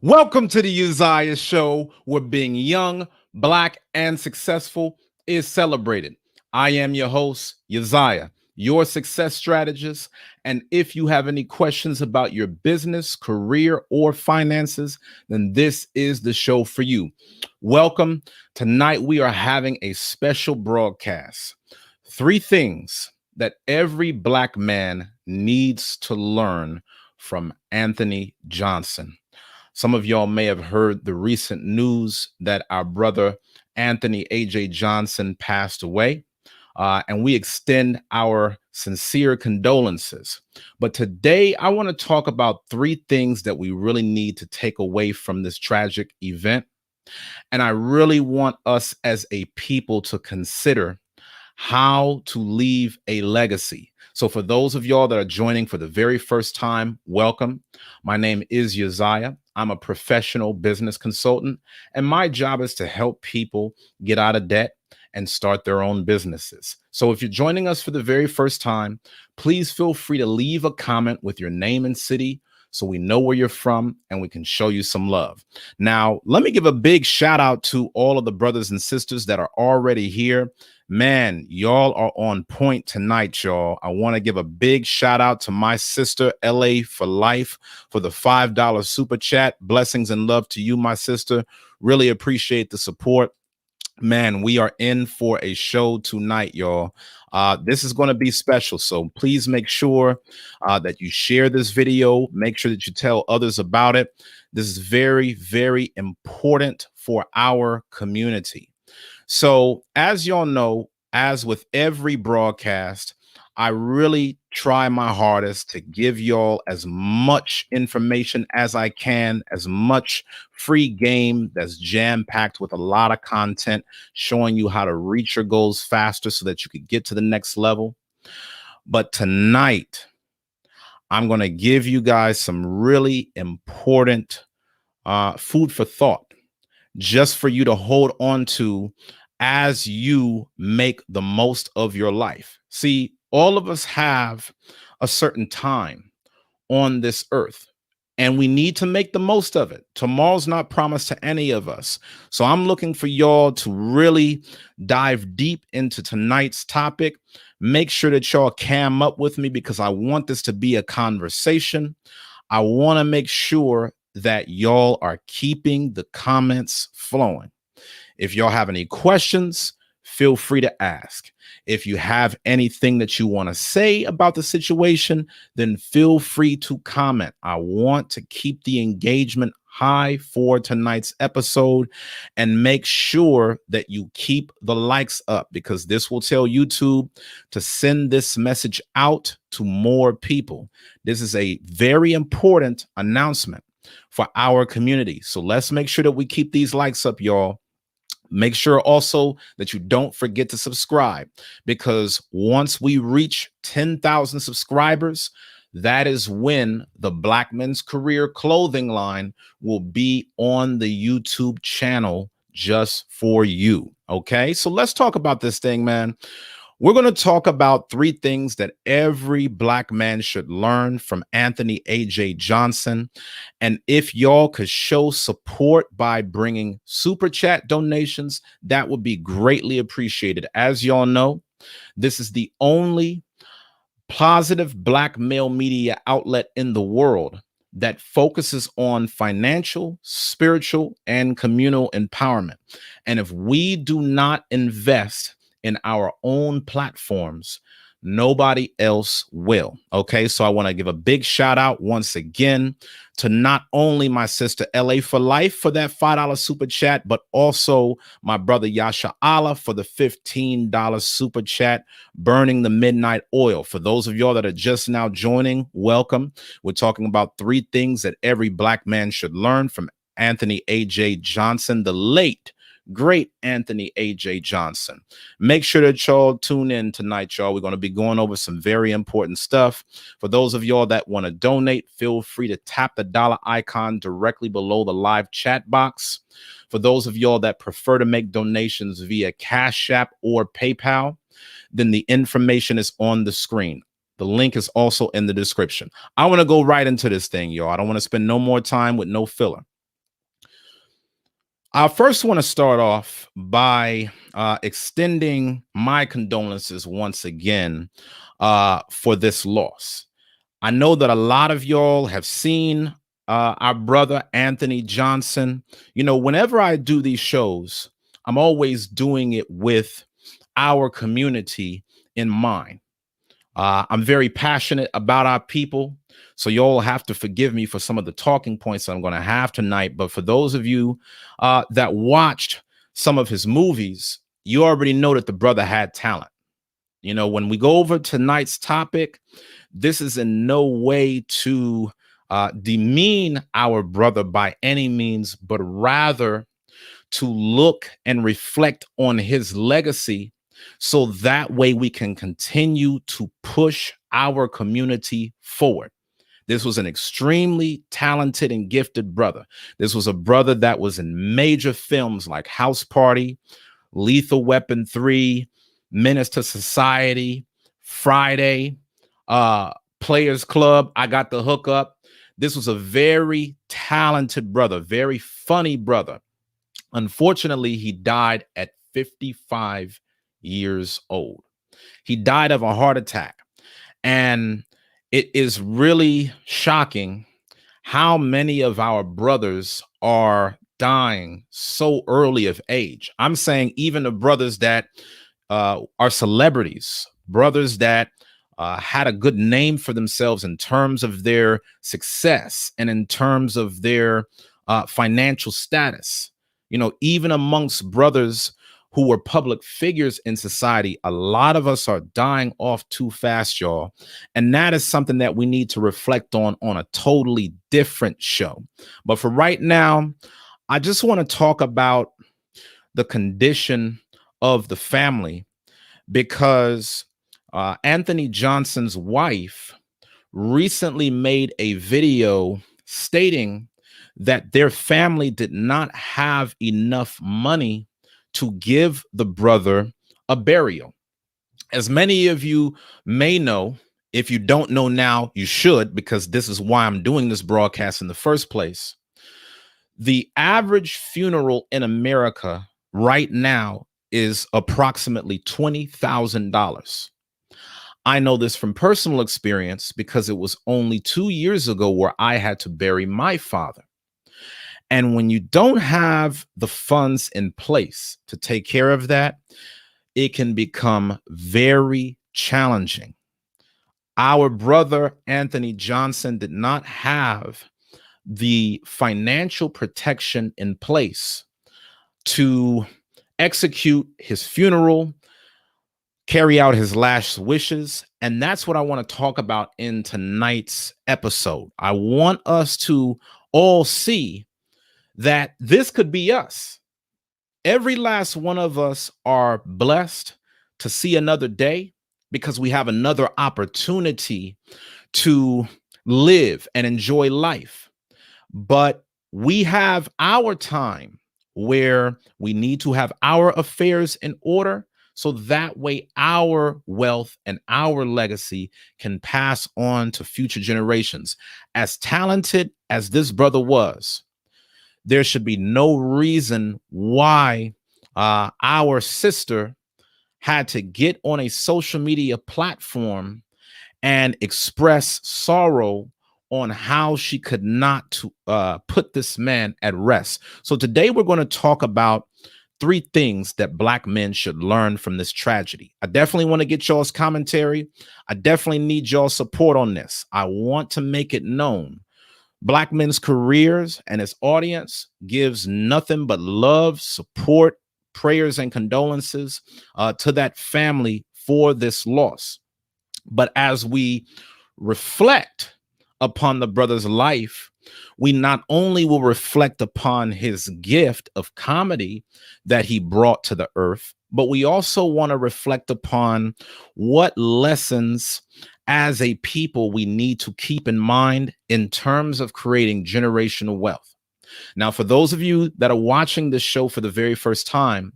Welcome to the Uzziah Show, where being young, black, and successful is celebrated. I am your host, Uzziah, your success strategist. And if you have any questions about your business, career, or finances, then this is the show for you. Welcome. Tonight, we are having a special broadcast. 3 things that every black man needs to learn from Anthony Johnson. Some of y'all may have heard the recent news that our brother Anthony A.J. Johnson passed away, and we extend our sincere condolences. But today, I want to talk about 3 things that we really need to take away from this tragic event. And I really want us as a people to consider how to leave a legacy. So for those of y'all that are joining for the very first time, welcome. My name is Uzziah. I'm a professional business consultant, and my job is to help people get out of debt and start their own businesses. So if you're joining us for the very first time, please feel free to leave a comment with your name and city so we know where you're from and we can show you some love. Now, let me give a big shout out to all of the brothers and sisters that are already here. Man, y'all are on point tonight, y'all. I want to give a big shout out to my sister, LA for Life, for the $5 super chat. Blessings and love to you, my sister. Really appreciate the support. Man, we are in for a show tonight, y'all. This is going to be special, so please make sure that you share this video. Make sure that you tell others about it. This is very, very important for our community. So, as y'all know, as with every broadcast, I really try my hardest to give y'all as much information as I can, as much free game that's jam-packed with a lot of content, showing you how to reach your goals faster so that you could get to the next level. But tonight, I'm going to give you guys some really important food for thought, just for you to hold on to as you make the most of your life. See, all of us have a certain time on this earth, and we need to make the most of it. Tomorrow's not promised to any of us. So I'm looking for y'all to really dive deep into tonight's topic. Make sure that y'all cam up with me because I want this to be a conversation. I want to make sure that y'all are keeping the comments flowing. If y'all have any questions, feel free to ask. If you have anything that you want to say about the situation, then feel free to comment. I want to keep the engagement high for tonight's episode, and make sure that you keep the likes up because this will tell YouTube to send this message out to more people. This is a very important announcement for our community. So let's make sure that we keep these likes up, y'all. Make sure also that you don't forget to subscribe, because once we reach 10,000 subscribers, that is when the Black Men's Career clothing line will be on the YouTube channel just for you. Okay, so let's talk about this thing, man. We're going to talk about 3 things that every black man should learn from Anthony A.J. Johnson. And if y'all could show support by bringing super chat donations, that would be greatly appreciated. As y'all know, this is the only positive black male media outlet in the world that focuses on financial, spiritual, and communal empowerment. And if we do not invest in our own platforms Nobody else will. Okay, so I want to give a big shout out once again to not only my sister LA for Life for that $5 super chat, but also my brother Yasha Allah for the $15 super chat, Burning the Midnight Oil. For those of y'all that are just now joining, welcome. We're talking about 3 things that every Black man should learn from Anthony A.J. Johnson, the late great Anthony A.J. Johnson. Make sure that y'all tune in tonight, y'all. We're going to be going over some very important stuff. For those of y'all that want to donate, feel free to tap the dollar icon directly below the live chat box. For those of y'all that prefer to make donations via Cash App or PayPal, then the information is on the screen. The link is also in the description. I want to go right into this thing, y'all. I don't want to spend no more time with no filler. I first want to start off by extending my condolences once again for this loss. I know that a lot of y'all have seen our brother Anthony Johnson. You know, whenever I do these shows, I'm always doing it with our community in mind. I'm very passionate about our people. So y'all have to forgive me for some of the talking points I'm going to have tonight. But for those of you that watched some of his movies, you already know that the brother had talent. You know, when we go over tonight's topic, this is in no way to demean our brother by any means, but rather to look and reflect on his legacy, so that way we can continue to push our community forward. This was an extremely talented and gifted brother. This was a brother that was in major films like House Party, Lethal Weapon 3, Menace to Society, Friday, Players Club, I Got the Hookup. This was a very talented brother, very funny brother. Unfortunately, he died at 55 years old. He died of a heart attack. And it is really shocking how many of our brothers are dying so early of age. I'm saying even the brothers that are celebrities, brothers that had a good name for themselves in terms of their success and in terms of their financial status. You know, even amongst brothers who were public figures in society, a lot of us are dying off too fast, y'all. And that is something that we need to reflect on a totally different show. But for right now, I just want to talk about the condition of the family, because Anthony Johnson's wife recently made a video stating that their family did not have enough money to give the brother a burial. As many of you may know, if you don't know now, you should, because this is why I'm doing this broadcast in the first place. The average funeral in America right now is approximately $20,000. I know this from personal experience because it was only 2 years ago where I had to bury my father. And when you don't have the funds in place to take care of that, it can become very challenging. Our brother Anthony Johnson did not have the financial protection in place to execute his funeral, carry out his last wishes. And that's what I want to talk about in tonight's episode. I want us to all see that this could be us. Every last one of us are blessed to see another day because we have another opportunity to live and enjoy life. But we have our time where we need to have our affairs in order, so that way our wealth and our legacy can pass on to future generations. As talented as this brother was, there should be no reason why our sister had to get on a social media platform and express sorrow on how she could not put this man at rest. So today we're going to talk about three things that Black men should learn from this tragedy. I definitely want to get y'all's commentary. I definitely need y'all's support on this. I want to make it known Black men's careers and its audience gives nothing but love, support, prayers, and condolences to that family for this loss. But as we reflect upon the brother's life, we not only will reflect upon his gift of comedy that he brought to the earth, but we also want to reflect upon what lessons as a people we need to keep in mind in terms of creating generational wealth. Now, for those of you that are watching this show for the very first time,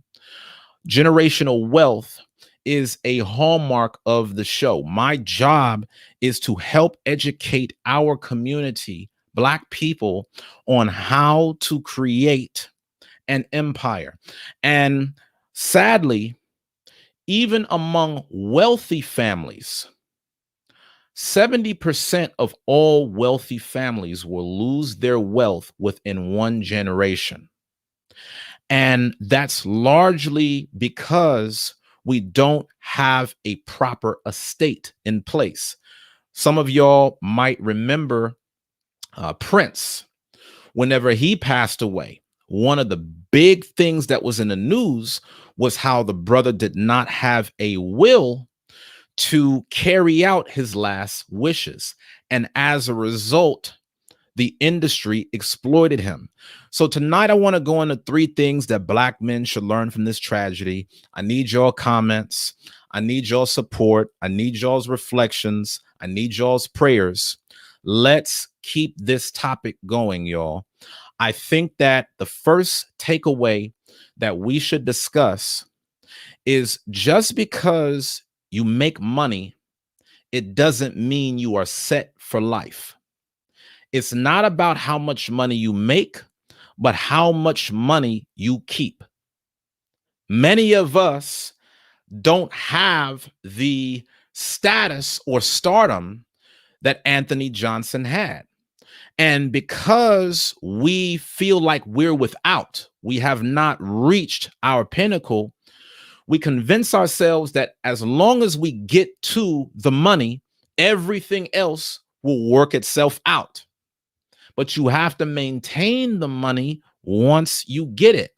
generational wealth is a hallmark of the show. My job is to help educate our community, Black people, on how to create an empire. And sadly, even among wealthy families, 70% of all wealthy families will lose their wealth within one generation. And that's largely because we don't have a proper estate in place. Some of y'all might remember Prince. Whenever he passed away, one of the big things that was in the news was how the brother did not have a will to carry out his last wishes. And as a result, the industry exploited him. So tonight I want to go into three things that Black men should learn from this tragedy. I need your comments. I need your support. I need y'all's reflections. I need y'all's prayers. Let's keep this topic going, y'all. I think that the first takeaway that we should discuss is just because you make money, it doesn't mean you are set for life. It's not about how much money you make, but how much money you keep. Many of us don't have the status or stardom that Anthony Johnson had. And because we feel like we're without, we have not reached our pinnacle, we convince ourselves that as long as we get to the money, everything else will work itself out. But you have to maintain the money once you get it.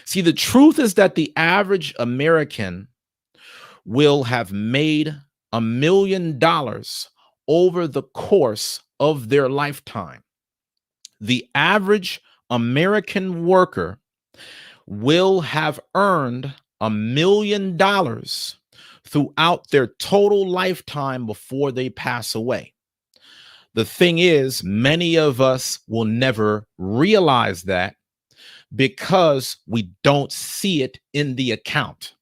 See, the truth is that the average American will have made $1 million over the course of their lifetime. The average American worker will have earned $1 million throughout their total lifetime before they pass away. The thing is, many of us will never realize that because we don't see it in the account.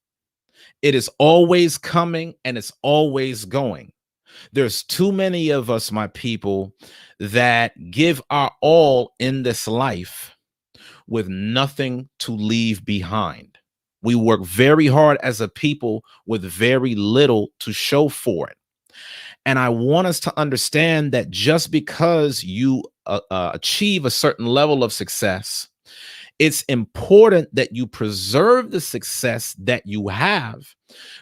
It is always coming and it's always going. There's too many of us, my people, that give our all in this life with nothing to leave behind. We work very hard as a people with very little to show for it. And I want us to understand that just because you achieve a certain level of success, it's important that you preserve the success that you have,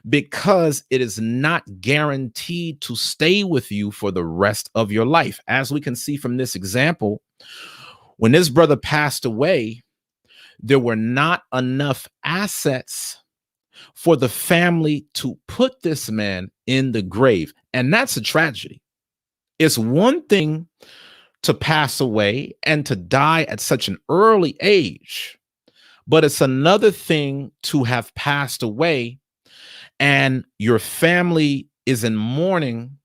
because it is not guaranteed to stay with you for the rest of your life. As we can see from this example, when this brother passed away, there were not enough assets for the family to put this man in the grave. And that's a tragedy. It's one thing to pass away and to die at such an early age, but it's another thing to have passed away and your family is in mourning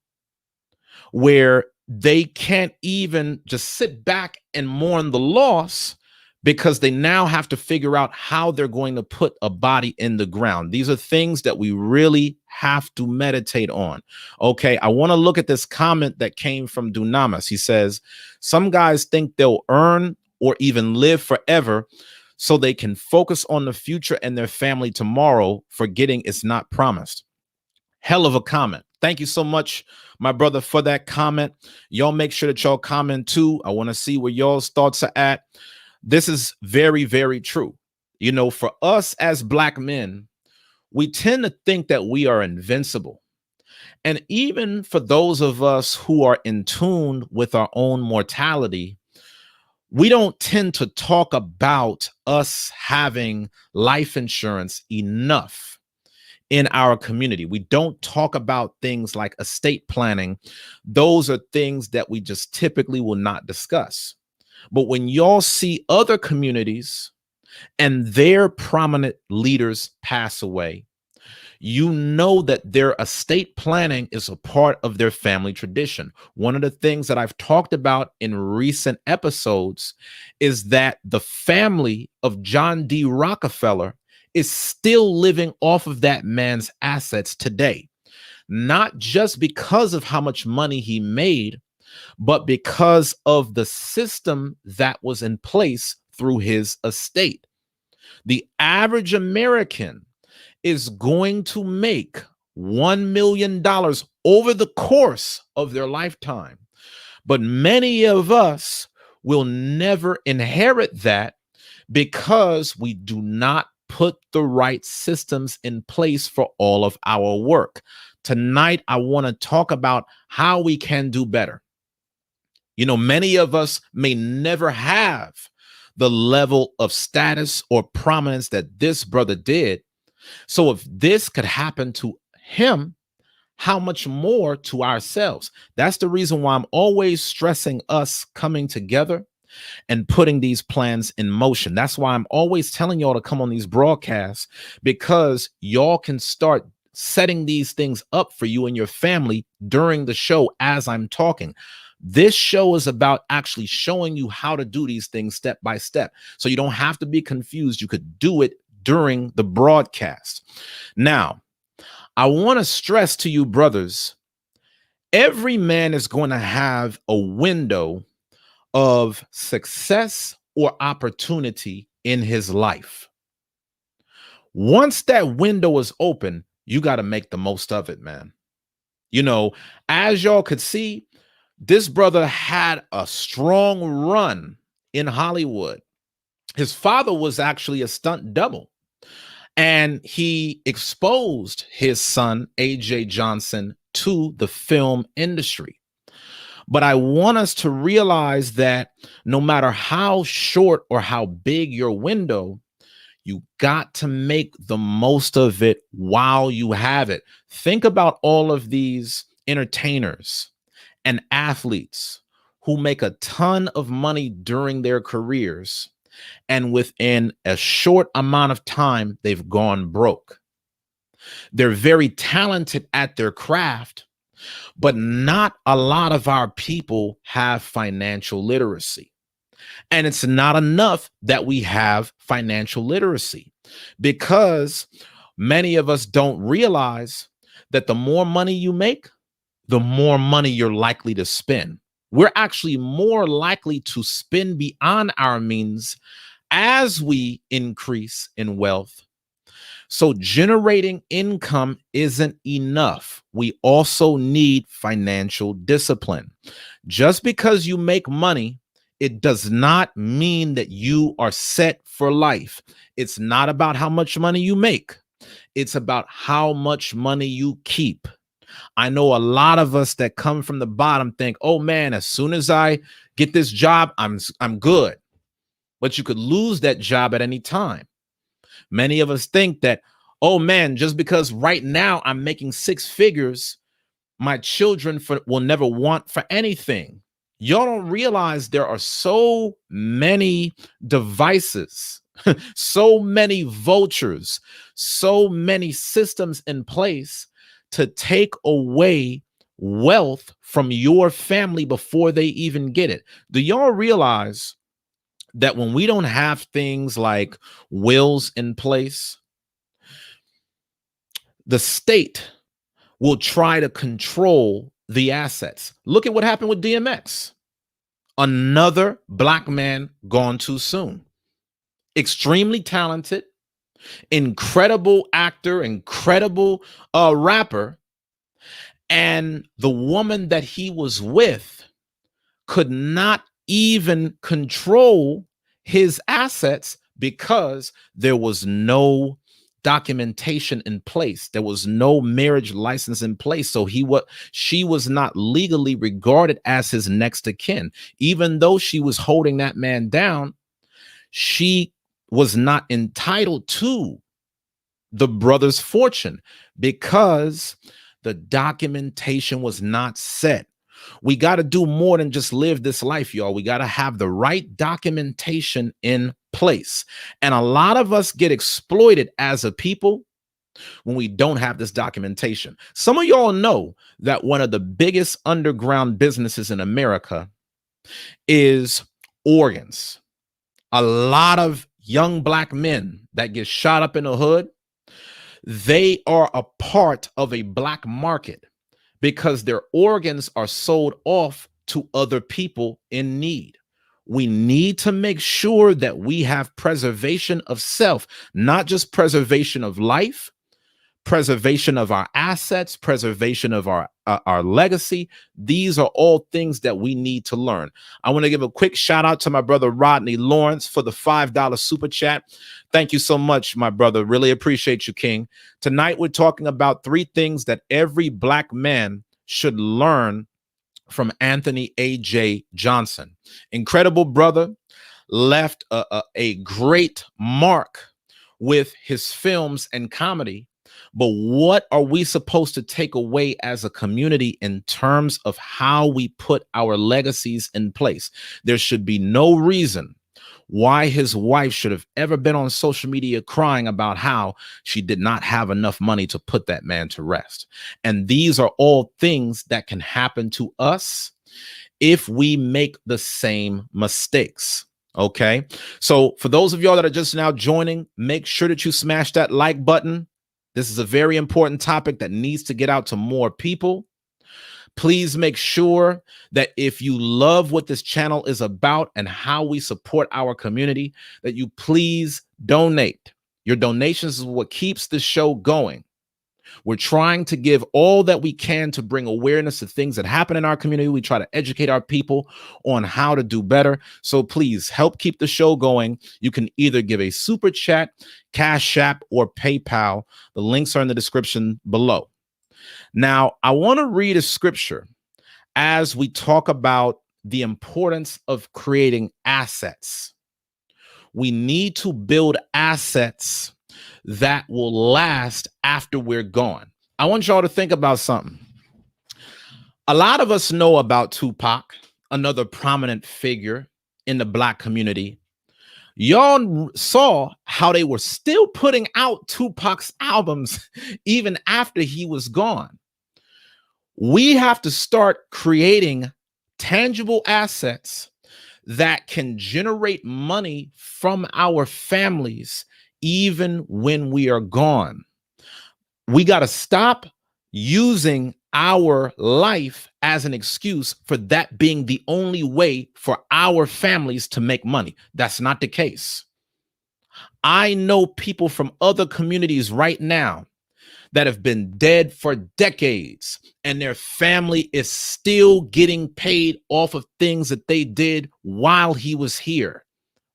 where they can't even just sit back and mourn the loss, because they now have to figure out how they're going to put a body in the ground. These are things that we really have to meditate on. Okay, I want to look at this comment that came from Dunamis. He says, some guys think they'll earn or even live forever so they can focus on the future and their family tomorrow, forgetting it's not promised. Hell of a comment. Thank you so much, my brother, for that comment. Y'all make sure that y'all comment too. I want to see where y'all's thoughts are at. This is very, very true. For us as black men, we tend to think that we are invincible. And even for those of us who are in tune with our own mortality, we don't tend to talk about us having life insurance enough in our community. We don't talk about things like estate planning. Those are things that we just typically will not discuss. But when y'all see other communities and their prominent leaders pass away, you know that their estate planning is a part of their family tradition. One of the things that I've talked about in recent episodes is that the family of John D. Rockefeller is still living off of that man's assets today, not just because of how much money he made, but because of the system that was in place through his estate. The average American is going to make $1 million over the course of their lifetime. But many of us will never inherit that because we do not put the right systems in place for all of our work. Tonight, I want to talk about how we can do better. Many of us may never have the level of status or prominence that this brother did. So if this could happen to him, how much more to ourselves? That's the reason why I'm always stressing us coming together and putting these plans in motion. That's why I'm always telling y'all to come on these broadcasts, because y'all can start setting these things up for you and your family during the show as I'm talking. This show is about actually showing you how to do these things step by step. So you don't have to be confused. You could do it during the broadcast. Now, I want to stress to you, brothers, every man is going to have a window of success or opportunity in his life. Once that window is open, you got to make the most of it, man. As y'all could see, this brother had a strong run in Hollywood. His father was actually a stunt double, and he exposed his son, A.J. Johnson, to the film industry. But I want us to realize that no matter how short or how big your window, you got to make the most of it while you have it. Think about all of these entertainers and athletes who make a ton of money during their careers, and within a short amount of time, they've gone broke. They're very talented at their craft, but not a lot of our people have financial literacy. And it's not enough that we have financial literacy, because many of us don't realize that the more money you make, the more money you're likely to spend. We're actually more likely to spend beyond our means as we increase in wealth. So generating income isn't enough. We also need financial discipline. Just because you make money, it does not mean that you are set for life. It's not about how much money you make. It's about how much money you keep. I know a lot of us that come from the bottom think, oh man, as soon as I get this job, I'm good. But you could lose that job at any time. Many of us think that, oh man, just because right now I'm making six figures, my children will never want for anything. Y'all don't realize there are so many devices, so many vultures, so many systems in place to take away wealth from your family before they even get it. Do y'all realize that when we don't have things like wills in place, the state will try to control the assets? Look at what happened with DMX. Another black man gone too soon. Extremely talented, incredible actor, incredible rapper. And the woman that he was with could not even control his assets because there was no documentation in place. There was no marriage license in place. So she was not legally regarded as his next of kin. Even though she was holding that man down, she was not entitled to the brother's fortune because the documentation was not set. We got to do more than just live this life, y'all. We got to have the right documentation in place. And a lot of us get exploited as a people when we don't have this documentation. Some of y'all know that one of the biggest underground businesses in America is organs. A lot of young black men that get shot up in the hood, they are a part of a black market because their organs are sold off to other people in need. We need to make sure that we have preservation of self, not just preservation of life, preservation of our assets, preservation of our legacy. These are all things that we need to learn. I want to give a quick shout out to my brother Rodney Lawrence for the $5 super chat. Thank you so much, my brother. Really appreciate you, King. Tonight, we're talking about 3 things that every black man should learn from Anthony A.J. Johnson. Incredible brother, left a great mark with his films and comedy. But what are we supposed to take away as a community in terms of how we put our legacies in place? There should be no reason why his wife should have ever been on social media crying about how she did not have enough money to put that man to rest. And these are all things that can happen to us if we make the same mistakes. Okay. So for those of y'all that are just now joining, make sure that you smash that like button. This is a very important topic that needs to get out to more people. Please make sure that if you love what this channel is about and how we support our community, that you please donate. Your donations is what keeps the show going. We're trying to give all that we can to bring awareness to things that happen in our community. We try to educate our people on how to do better. So please help keep the show going. You can either give a super chat, Cash App, or PayPal. The links are in the description below. Now, I want to read a scripture as we talk about the importance of creating assets. We need to build assets that will last after we're gone. I want y'all to think about something. A lot of us know about Tupac, another prominent figure in the black community. Y'all saw how they were still putting out Tupac's albums even after he was gone. We have to start creating tangible assets that can generate money from our families even when we are gone. We got to stop using our life as an excuse for that being the only way for our families to make money. That's not the case. I know people from other communities right now that have been dead for decades, and their family is still getting paid off of things that they did while he was here.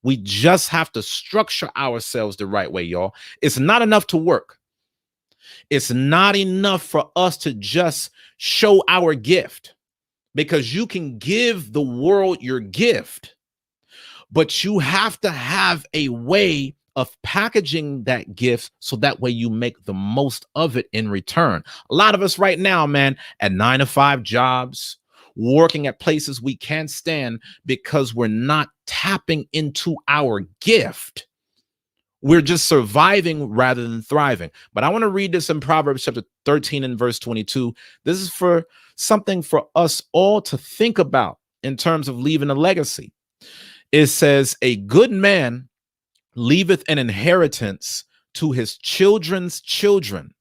We just have to structure ourselves the right way, y'all. It's not enough to work. It's not enough for us to just show our gift, because you can give the world your gift, but you have to have a way of packaging that gift so that way you make the most of it in return. A lot of us right now, man, at 9-to-5 jobs, working at places we can't stand because we're not tapping into our gift. We're just surviving rather than thriving. But I want to read this in Proverbs chapter 13 and verse 22. This is for something for us all to think about in terms of leaving a legacy. It says, a good man leaveth an inheritance to his children's children,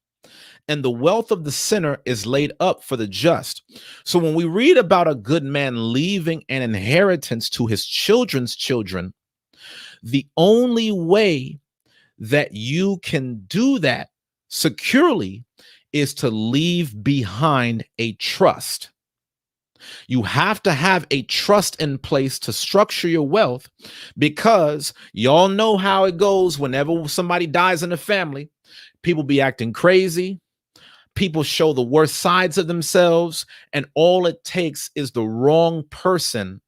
and the wealth of the sinner is laid up for the just. So when we read about a good man leaving an inheritance to his children's children, the only way that you can do that securely is to leave behind a trust. You have to have a trust in place to structure your wealth, because y'all know how it goes whenever somebody dies in the family. People be acting crazy. People show the worst sides of themselves, and all it takes is the wrong person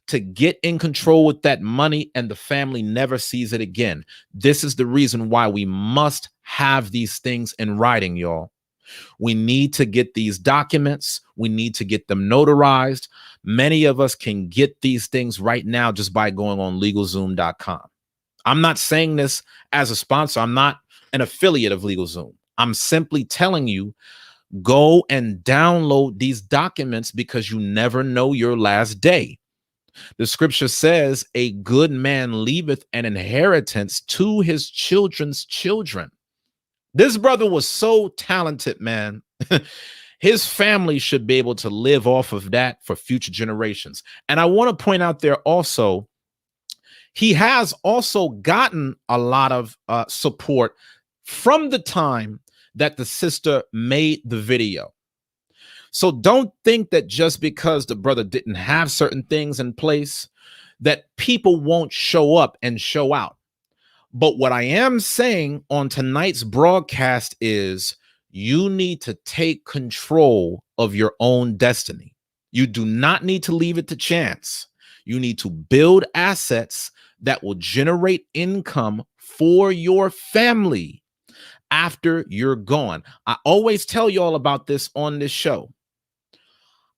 to get in control with that money, and the family never sees it again. This is the reason why we must have these things in writing, y'all. We need to get these documents. We need to get them notarized. Many of us can get these things right now just by going on LegalZoom.com. I'm not saying this as a sponsor. I'm not an affiliate of LegalZoom. I'm simply telling you, go and download these documents, because you never know your last day. The scripture says, a good man leaveth an inheritance to his children's children. This brother was so talented, man. His family should be able to live off of that for future generations. And I want to point out there also, he has also gotten a lot of support from the time that the sister made the video. So don't think that just because the brother didn't have certain things in place, that people won't show up and show out. But what I am saying on tonight's broadcast is, you need to take control of your own destiny. You do not need to leave it to chance. You need to build assets that will generate income for your family after you're gone. I always tell you all about this on this show.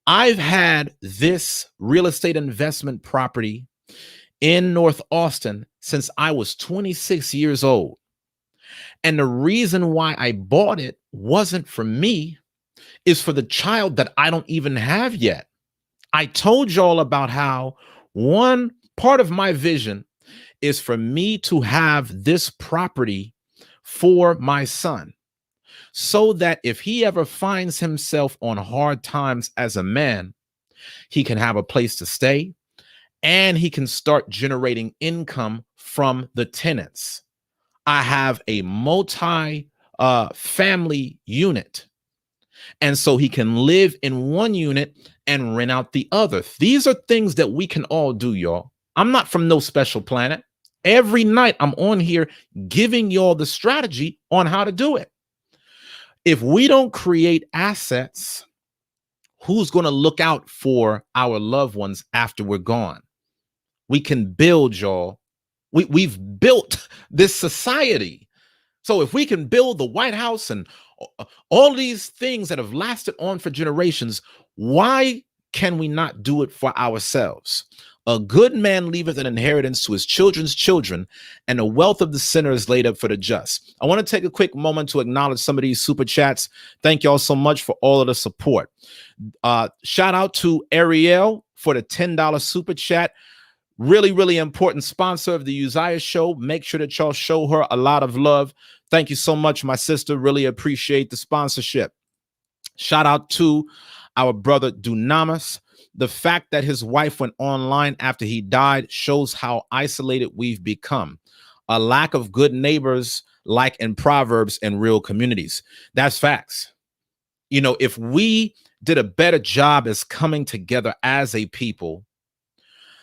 I've had this real estate investment property in North Austin since I was 26 years old. And the reason why I bought it wasn't for me, is for the child that I don't even have yet. I told y'all about how one part of my vision is for me to have this property for my son, so that if he ever finds himself on hard times as a man, he can have a place to stay, and he can start generating income from the tenants. I have a multi-family unit, and so he can live in one unit and rent out the other. These are things that we can all do, y'all. I'm not from no special planet. Every night I'm on here giving y'all the strategy on how to do it. If we don't create assets, who's going to look out for our loved ones after we're gone? We can build, y'all. We've built this society. So if we can build the White House and all these things that have lasted on for generations, why can we not do it for ourselves? A good man leaveth an inheritance to his children's children, and the wealth of the sinner is laid up for the just. I want to take a quick moment to acknowledge some of these super chats. Thank y'all so much for all of the support. Shout out to Ariel for the $10 super chat. Really, really important sponsor of the Uzziah Show. Make sure that y'all show her a lot of love. Thank you so much, my sister. Really appreciate the sponsorship. Shout out to our brother Dunamis. The fact that his wife went online after he died shows how isolated we've become. A lack of good neighbors, like in Proverbs, and real communities. That's facts. You know, if we did a better job as coming together as a people,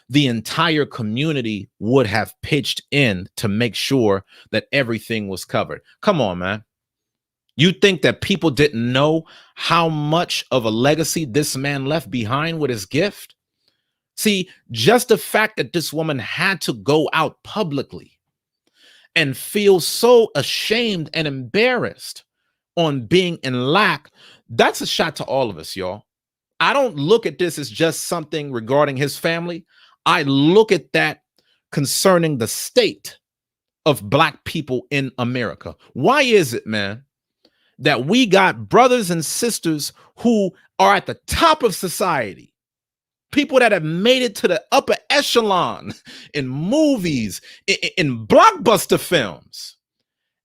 the entire community would have pitched in to make sure that everything was covered. Come on, man. You think that people didn't know how much of a legacy this man left behind with his gift? See, just the fact that this woman had to go out publicly and feel so ashamed and embarrassed on being in lack, that's a shot to all of us, y'all. I don't look at this as just something regarding his family. I look at that concerning the state of Black people in America. Why is it, man, that we got brothers and sisters who are at the top of society, people that have made it to the upper echelon in movies, in blockbuster films,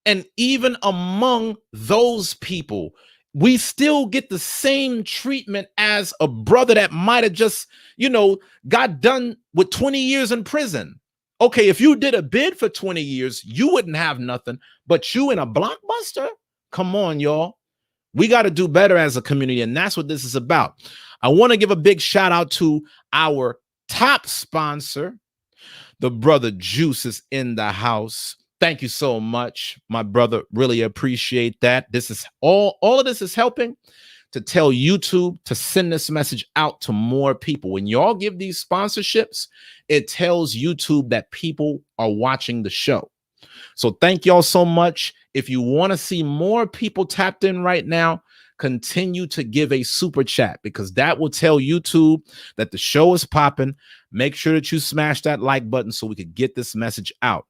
and even among those people, we still get the same treatment as a brother that might have just, got done with 20 years in prison. Okay, if you did a bid for 20 years, you wouldn't have nothing, but you in a blockbuster? Come on, y'all. We got to do better as a community, and that's what this is about. I want to give a big shout out to our top sponsor. The brother Juice is in the house. Thank you so much, my brother. Really appreciate that. This is all of this is helping to tell YouTube to send this message out to more people. When y'all give these sponsorships, it tells YouTube that people are watching the show. So thank y'all so much. If you want to see more people tapped in right now, continue to give a super chat, because that will tell YouTube that the show is popping. Make sure that you smash that like button so we could get this message out.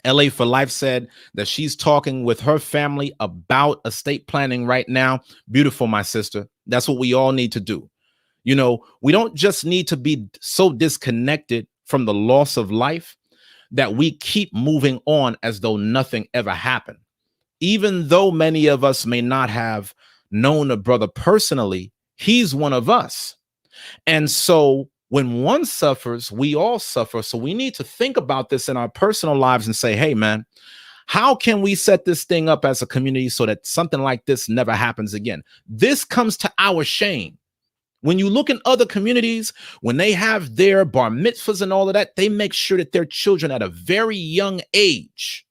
LA for Life said that she's talking with her family about estate planning right now. Beautiful, my sister. That's what we all need to do. You know, we don't just need to be so disconnected from the loss of life that we keep moving on as though nothing ever happened. Even though many of us may not have known a brother personally, he's one of us. And so when one suffers, we all suffer. So we need to think about this in our personal lives and say, hey, man, how can we set this thing up as a community so that something like this never happens again? This comes to our shame. When you look in other communities, when they have their bar mitzvahs and all of that, they make sure that their children at a very young age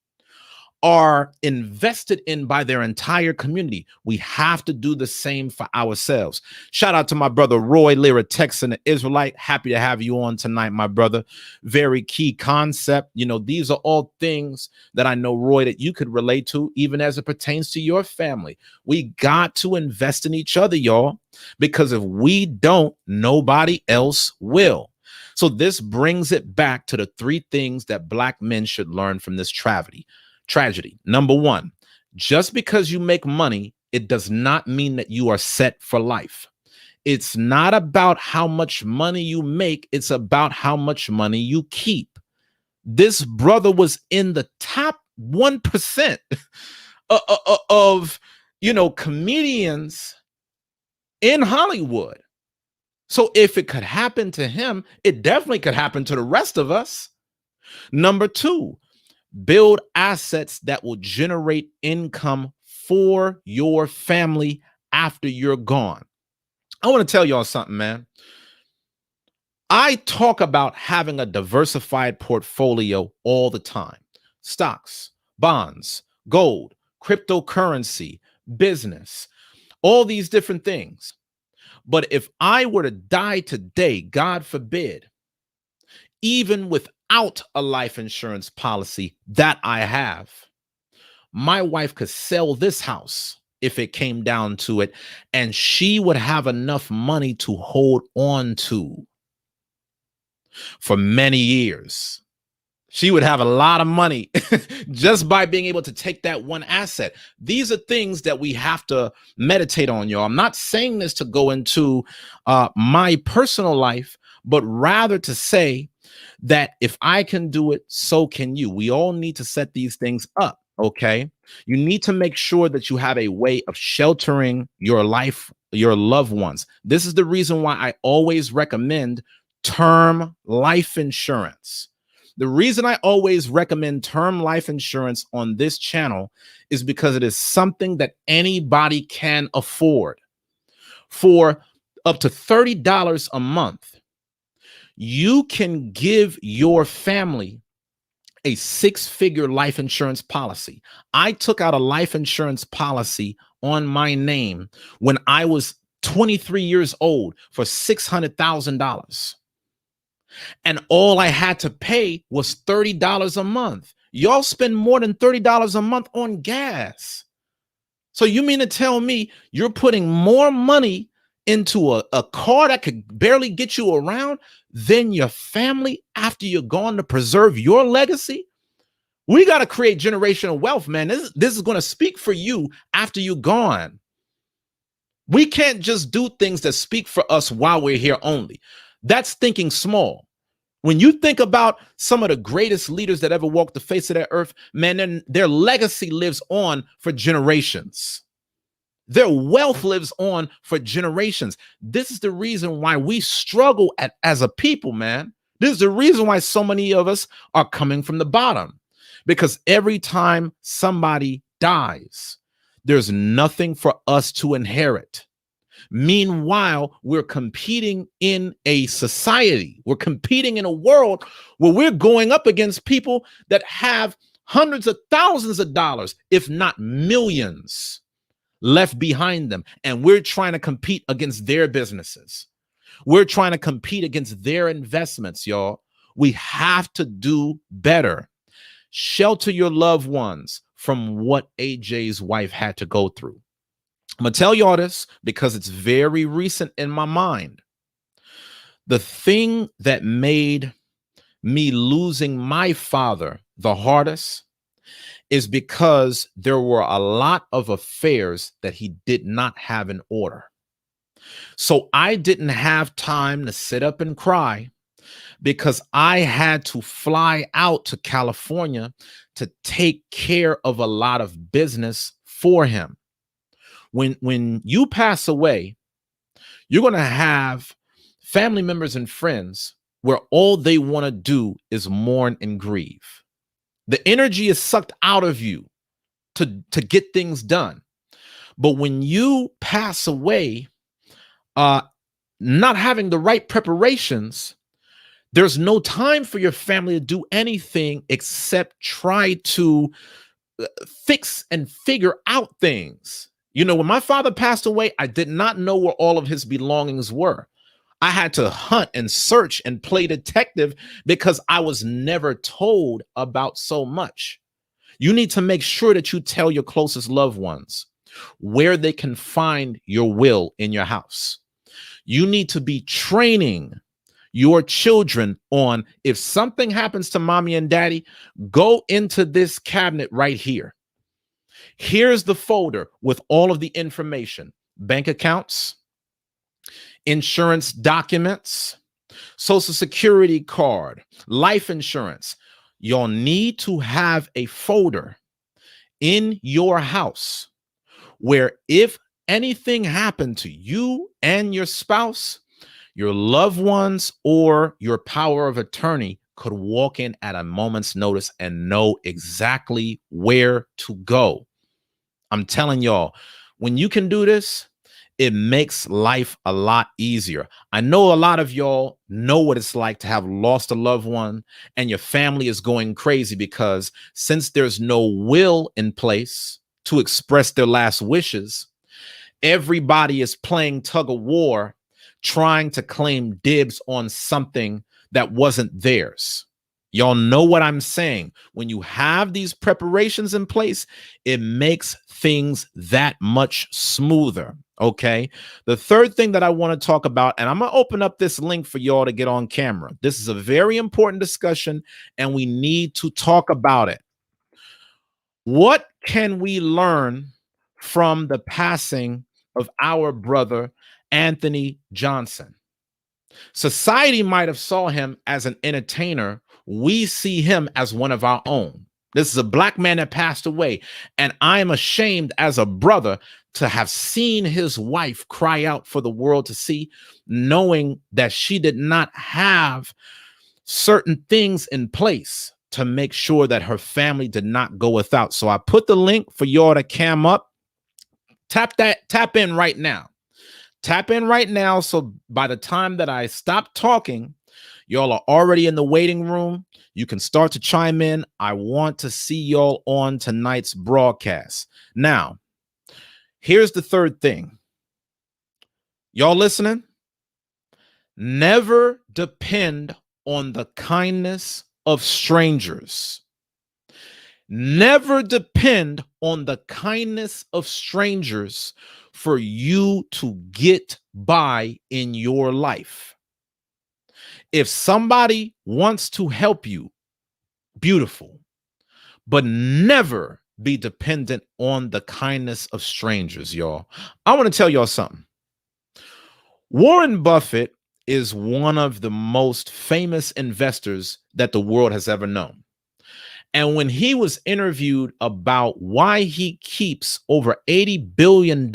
are invested in by their entire community. We have to do the same for ourselves. Shout out to my brother Roy Lyra, Texan, the Israelite. Happy to have you on tonight, my brother. Very key concept. You know, these are all things that I know, Roy, that you could relate to, even as it pertains to your family. We got to invest in each other, y'all, because if we don't, nobody else will. So this brings it back to the three things that Black men should learn from this tragedy. Number one, just because you make money, it does not mean that you are set for life. It's not about how much money you make. It's about how much money you keep. This brother was in the top 1% of, comedians in Hollywood. So if it could happen to him, it definitely could happen to the rest of us. Number two, build assets that will generate income for your family after you're gone. I want to tell y'all something, man. I talk about having a diversified portfolio all the time. Stocks, bonds, gold, cryptocurrency, business, all these different things. But if I were to die today, God forbid, even without a life insurance policy that I have, my wife could sell this house if it came down to it, and she would have enough money to hold on to for many years. She would have a lot of money just by being able to take that one asset. These are things that we have to meditate on, y'all. I'm not saying this to go into my personal life, but rather to say that if I can do it, so can you. We all need to set these things up, okay? You need to make sure that you have a way of sheltering your life, your loved ones. This is the reason why I always recommend term life insurance. The reason I always recommend term life insurance on this channel is because it is something that anybody can afford. For up to $30 a month, you can give your family a six-figure life insurance policy. I took out a life insurance policy on my name when I was 23 years old for $600,000. And all I had to pay was $30 a month. Y'all spend more than $30 a month on gas. So you mean to tell me you're putting more money into a car that could barely get you around than your family after you're gone to preserve your legacy? We got to create generational wealth, man. This is going to speak for you after you're gone. We can't just do things that speak for us while we're here only. That's thinking small. When you think about some of the greatest leaders that ever walked the face of the earth, man, their legacy lives on for generations. Their wealth lives on for generations. This is the reason why we struggle as a people, man. This is the reason why so many of us are coming from the bottom. Because every time somebody dies, there's nothing for us to inherit. Meanwhile, we're competing in a society, we're competing in a world where we're going up against people that have hundreds of thousands of dollars, if not millions, left behind them. And we're trying to compete against their businesses. We're trying to compete against their investments, y'all. We have to do better. Shelter your loved ones from what AJ's wife had to go through. I'm going to tell y'all this because it's very recent in my mind. The thing that made me losing my father the hardest is because there were a lot of affairs that he did not have in order. So I didn't have time to sit up and cry because I had to fly out to California to take care of a lot of business for him. When you pass away, you're going to have family members and friends where all they want to do is mourn and grieve. The energy is sucked out of you to get things done. But when you pass away, not having the right preparations, there's no time for your family to do anything except try to fix and figure out things. You know, when my father passed away, I did not know where all of his belongings were. I had to hunt and search and play detective because I was never told about so much. You need to make sure that you tell your closest loved ones where they can find your will in your house. You need to be training your children on, if something happens to mommy and daddy, go into this cabinet right here. Here's the folder with all of the information: bank accounts, insurance documents, social security card, life insurance. You'll need to have a folder in your house where if anything happened to you and your spouse, your loved ones or your power of attorney could walk in at a moment's notice and know exactly where to go. I'm telling y'all, when you can do this, it makes life a lot easier. I know a lot of y'all know what it's like to have lost a loved one and your family is going crazy because since there's no will in place to express their last wishes, everybody is playing tug of war, trying to claim dibs on something that wasn't theirs. Y'all know what I'm saying. When you have these preparations in place, it makes things that much smoother. Okay. The third thing that I want to talk about, and I'm going to open up this link for y'all to get on camera. This is a very important discussion, and we need to talk about it. What can we learn from the passing of our brother, Anthony Johnson? Society might have saw him as an entertainer. We see him as one of our own. This is a black man that passed away, and I am ashamed as a brother to have seen his wife cry out for the world to see, knowing that she did not have certain things in place to make sure that her family did not go without. So I put the link for y'all to cam up. Tap in right now. Tap in right now. So by the time that I stop talking, y'all are already in the waiting room. You can start to chime in. I want to see y'all on tonight's broadcast. Now, here's the third thing. Y'all listening? Never depend on the kindness of strangers. Never depend on the kindness of strangers for you to get by in your life. If somebody wants to help you, beautiful, but never be dependent on the kindness of strangers, y'all. I want to tell y'all something. Warren Buffett is one of the most famous investors that the world has ever known. And when he was interviewed about why he keeps over $80 billion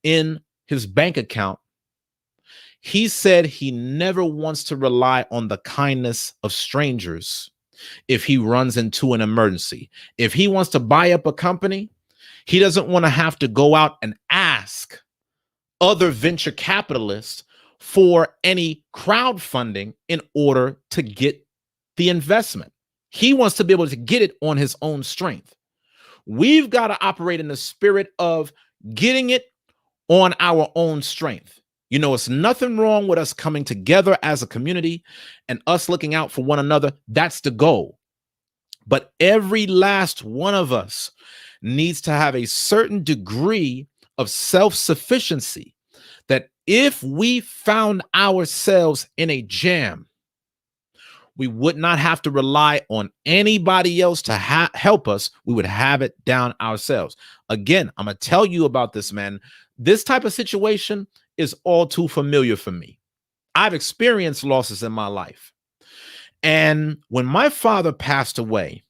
in his bank account, he said he never wants to rely on the kindness of strangers if he runs into an emergency. If he wants to buy up a company, he doesn't want to have to go out and ask other venture capitalists for any crowdfunding in order to get the investment. He wants to be able to get it on his own strength. We've got to operate in the spirit of getting it on our own strength. You know, it's nothing wrong with us coming together as a community and us looking out for one another. That's the goal. But every last one of us needs to have a certain degree of self-sufficiency, that if we found ourselves in a jam, we would not have to rely on anybody else to help us. We would have it down ourselves. Again, I'm going to tell you about this, man. This type of situation is all too familiar for me. I've experienced losses in my life. And when my father passed away,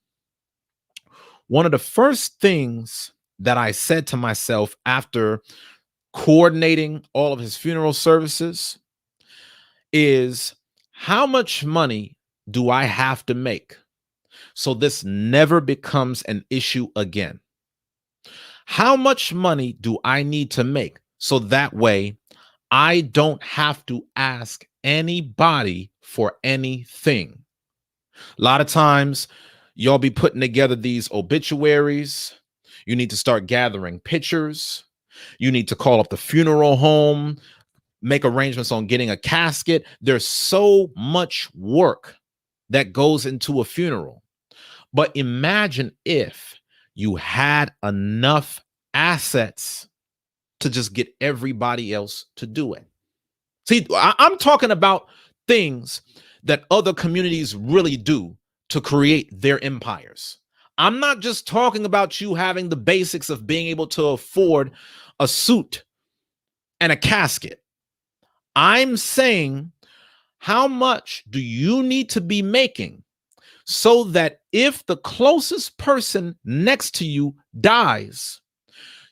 one of the first things that I said to myself after coordinating all of his funeral services is, how much money do I have to make so this never becomes an issue again? How much money do I need to make so that way I don't have to ask anybody for anything? A lot of times y'all be putting together these obituaries. You need to start gathering pictures. You need to call up the funeral home, make arrangements on getting a casket. There's so much work that goes into a funeral. But imagine if you had enough assets to just get everybody else to do it. See, I'm talking about things that other communities really do to create their empires. I'm not just talking about you having the basics of being able to afford a suit and a casket. I'm saying, how much do you need to be making so that if the closest person next to you dies,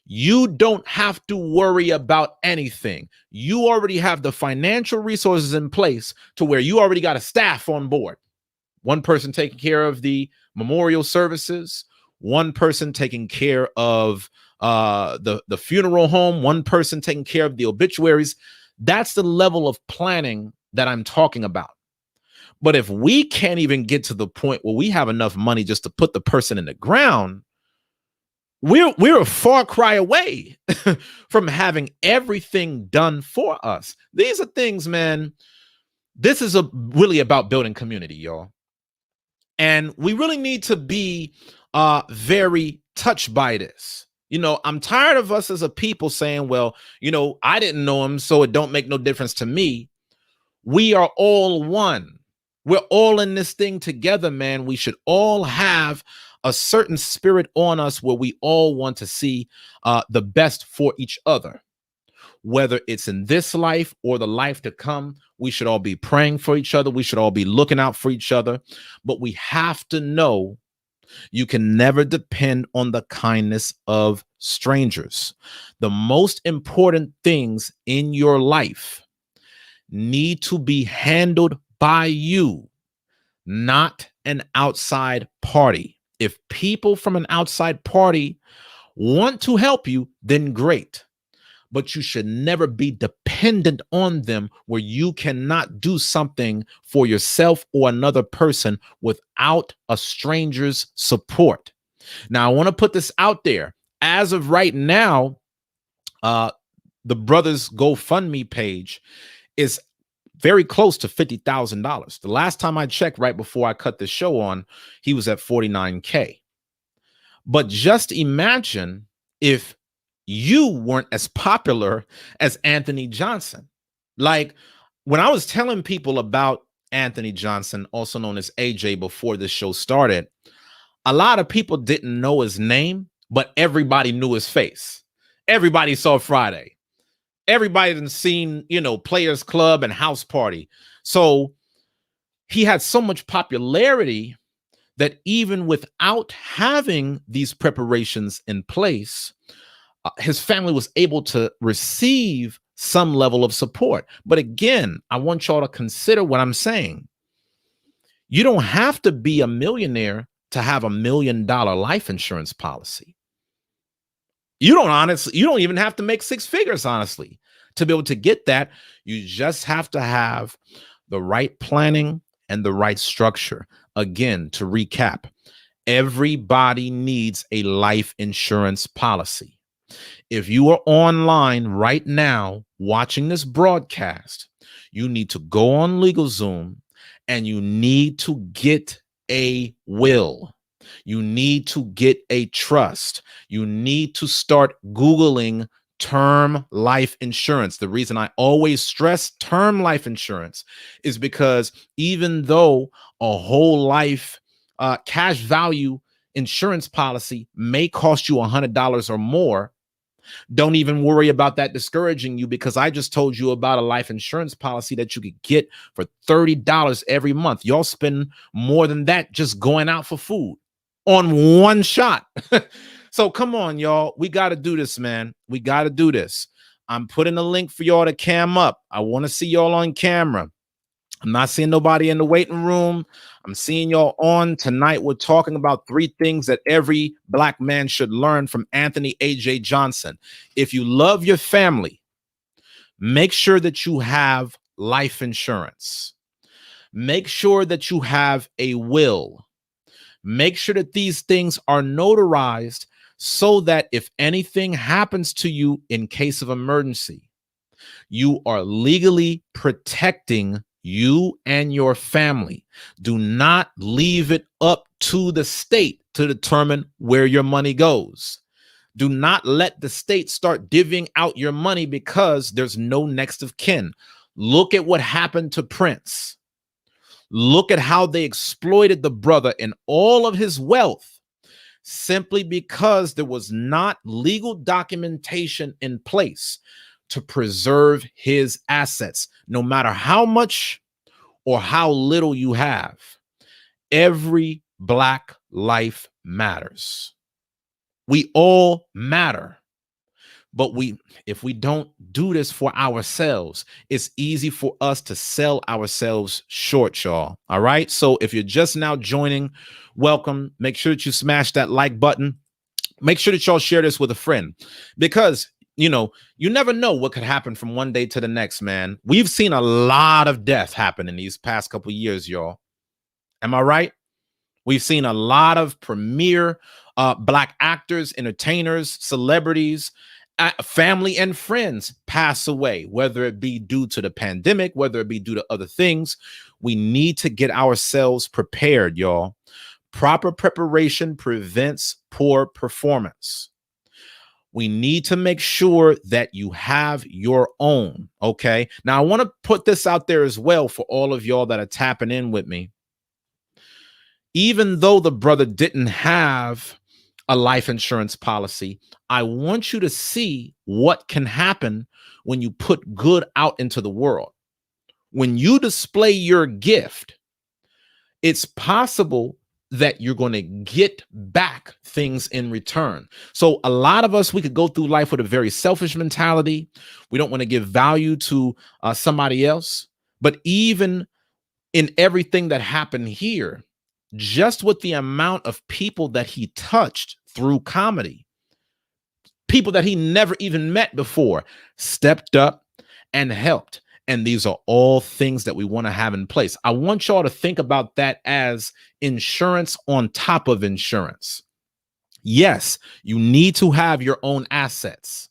you don't have to worry about anything? You already have the financial resources in place to where you already got a staff on board. One person taking care of the memorial services, one person taking care of the funeral home, one person taking care of the obituaries. That's the level of planning that I'm talking about. But if we can't even get to the point where we have enough money just to put the person in the ground, we're a far cry away from having everything done for us. These are things, man. This is really about building community, y'all. And we really need to be very touched by this. You know, I'm tired of us as a people saying, well, you know, I didn't know him, so it don't make no difference to me. We are all one. We're all in this thing together, man. We should all have a certain spirit on us where we all want to see the best for each other. Whether it's in this life or the life to come, we should all be praying for each other. We should all be looking out for each other. But we have to know you can never depend on the kindness of strangers. The most important things in your life need to be handled by you, not an outside party. If people from an outside party want to help you, then great. But you should never be dependent on them where you cannot do something for yourself or another person without a stranger's support. Now, I want to put this out there. As of right now, the brother's GoFundMe page is very close to $50,000. The last time I checked, right before I cut the show on, he was at 49K. But just imagine if you weren't as popular as Anthony Johnson. Like, when I was telling people about Anthony Johnson, also known as AJ, before this show started, a lot of people didn't know his name, but everybody knew his face. Everybody saw Friday. Everybody had seen, you know, Players Club and House Party. So he had so much popularity that even without having these preparations in place, his family was able to receive some level of support. But again, I want y'all to consider what I'm saying. You don't have to be a millionaire to have $1 million life insurance policy. You don't even have to make six figures, honestly, To be able to get that, you just have to have the right planning and the right structure. Again, to recap, everybody needs a life insurance policy. If you are online right now watching this broadcast, you need to go on LegalZoom and you need to get a will. You need to get a trust. You need to start Googling term life insurance. The reason I always stress term life insurance is because even though a whole life cash value insurance policy may cost you $100 or more, don't even worry about that discouraging you, because I just told you about a life insurance policy that you could get for $30 every month. Y'all spend more than that just going out for food on one shot. So come on, y'all. We got to do this, man. We got to do this. I'm putting a link for y'all to cam up. I want to see y'all on camera. I'm not seeing nobody in the waiting room. I'm seeing y'all on tonight. We're talking about 3 things that every Black man should learn from Anthony A.J. Johnson. If you love your family, make sure that you have life insurance. Make sure that you have a will. Make sure that these things are notarized so that if anything happens to you in case of emergency, you are legally protecting you and your family. Do not leave it up to the state to determine where your money goes. Do not let the state start divvying out your money because there's no next of kin. Look at what happened to Prince. Look at how they exploited the brother and all of his wealth simply because there was not legal documentation in place to preserve his assets. No matter how much or how little you have, every Black life matters. We all matter. But if we don't do this for ourselves, it's easy for us to sell ourselves short, y'all. All right. So if you're just now joining, welcome. Make sure that you smash that like button. Make sure that y'all share this with a friend, because you never know what could happen from one day to the next, man. We've seen a lot of death happen in these past couple of years, y'all. Am I right? We've seen a lot of premier Black actors, entertainers, celebrities, family and friends pass away, whether it be due to the pandemic, whether it be due to other things. We need to get ourselves prepared, y'all. Proper preparation prevents poor performance. We need to make sure that you have your own. Okay. Now, I want to put this out there as well for all of y'all that are tapping in with me. Even though the brother didn't have a life insurance policy, I want you to see what can happen when you put good out into the world. When you display your gift, it's possible that you're going to get back things in return. So a lot of us, we could go through life with a very selfish mentality. We don't want to give value to somebody else. But even in everything that happened here, just with the amount of people that he touched through comedy, people that he never even met before, stepped up and helped. And these are all things that we want to have in place. I want y'all to think about that as insurance on top of insurance. Yes, you need to have your own assets.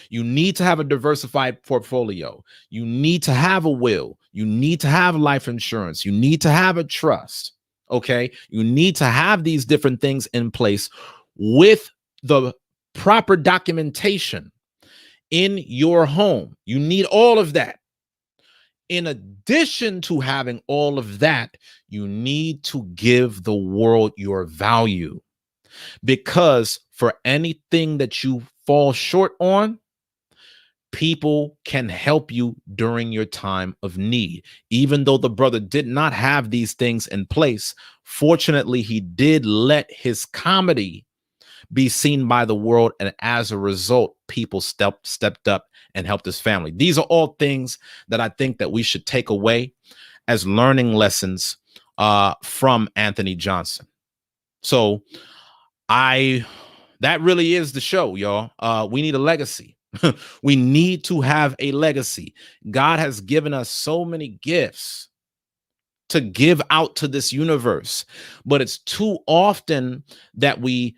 You need to have a diversified portfolio. You need to have a will. You need to have life insurance. You need to have a trust. Okay. You need to have these different things in place with the proper documentation in your home. You need all of that. In addition to having all of that, you need to give the world your value, because for anything that you fall short on, people can help you during your time of need. Even though the brother did not have these things in place, fortunately, he did let his comedy be seen by the world, and as a result, people stepped up and helped his family. These are all things that I think that we should take away as learning lessons from Anthony Johnson. So that really is the show, y'all. We need a legacy. We need to have a legacy. God has given us so many gifts to give out to this universe, but it's too often that we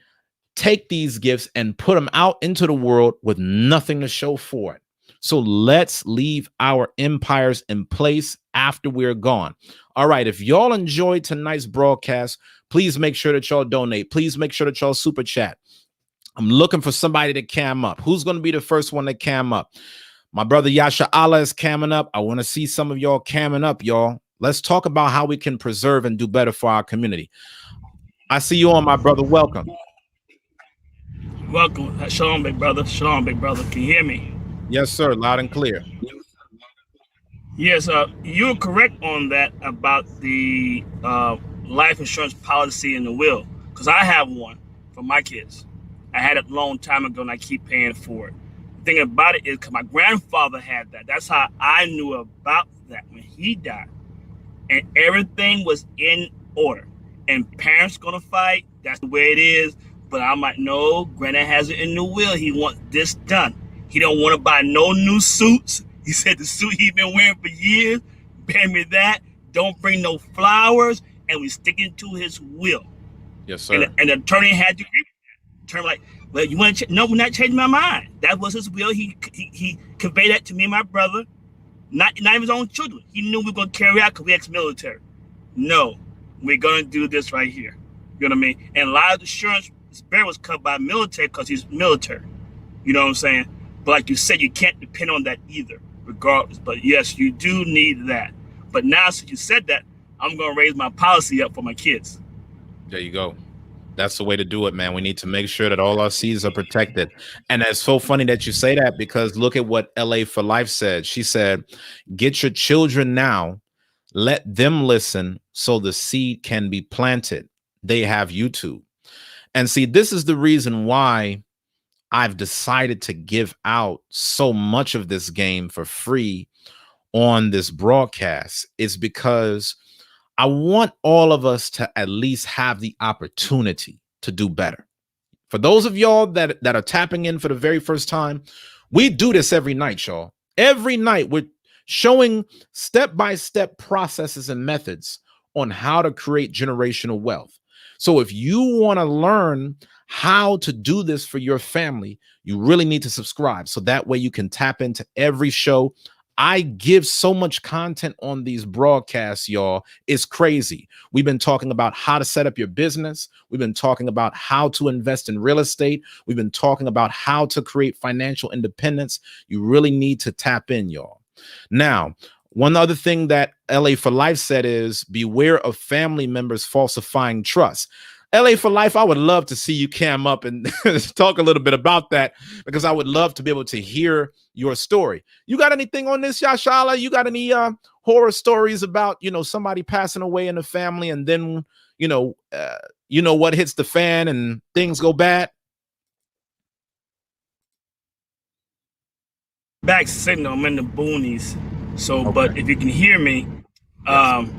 take these gifts and put them out into the world with nothing to show for it. So let's leave our empires in place after we're gone. All right, if y'all enjoyed tonight's broadcast, please make sure that y'all donate. Please make sure that y'all super chat. I'm looking for somebody to cam up. Who's going to be the first one to cam up? My brother Yasha Allah is camming up. I want to see some of y'all camming up, y'all. Let's talk about how we can preserve and do better for our community. I see you on, my brother. Welcome. Welcome. Shalom, big brother. Shalom, big brother. Can you hear me? Yes, sir. Loud and clear. Yes, you're correct on that about the life insurance policy in the will. Because I have one for my kids. I had it a long time ago and I keep paying for it. The thing about it is because my grandfather had that. That's how I knew about that when he died. And everything was in order. And parents gonna fight. That's the way it is. But I'm like, no, Granddad has it in the will. He wants this done. He don't want to buy no new suits. He said the suit he been wearing for years, pay me that. Don't bring no flowers, and we sticking to his will. Yes, sir. And the attorney had to agree with that. Attorney like, well, you want to? No, we're not changing my mind. That was his will. He conveyed that to me and my brother, not even his own children. He knew we were gonna carry out because we ex-military. No, we're gonna do this right here. You know what I mean? And life insurance. Bear was cut by military because he's military. You know what I'm saying? But like you said, you can't depend on that either, regardless. But yes, you do need that. But now, since you said that, I'm going to raise my policy up for my kids. There you go. That's the way to do it, man. We need to make sure that all our seeds are protected. And it's so funny that you say that because look at what LA for Life said. She said, get your children now. Let them listen so the seed can be planted. They have YouTube. And see, this is the reason why I've decided to give out so much of this game for free on this broadcast is because I want all of us to at least have the opportunity to do better. For those of y'all that are tapping in for the very first time, we do this every night, y'all. Every night we're showing step-by-step processes and methods on how to create generational wealth. So if you want to learn how to do this for your family, you really need to subscribe. So that way you can tap into every show. I give so much content on these broadcasts, y'all. It's crazy. We've been talking about how to set up your business. We've been talking about how to invest in real estate. We've been talking about how to create financial independence. You really need to tap in, y'all. Now, one other thing that LA for Life said is beware of family members falsifying trust. LA for Life, I would love to see you cam up and talk a little bit about that because I would love to be able to hear your story. You got anything on this, Yashala? You got any horror stories about, somebody passing away in the family and then, what hits the fan and things go bad? Back signal, I'm in the boonies. So, Okay. But if you can hear me, Yes.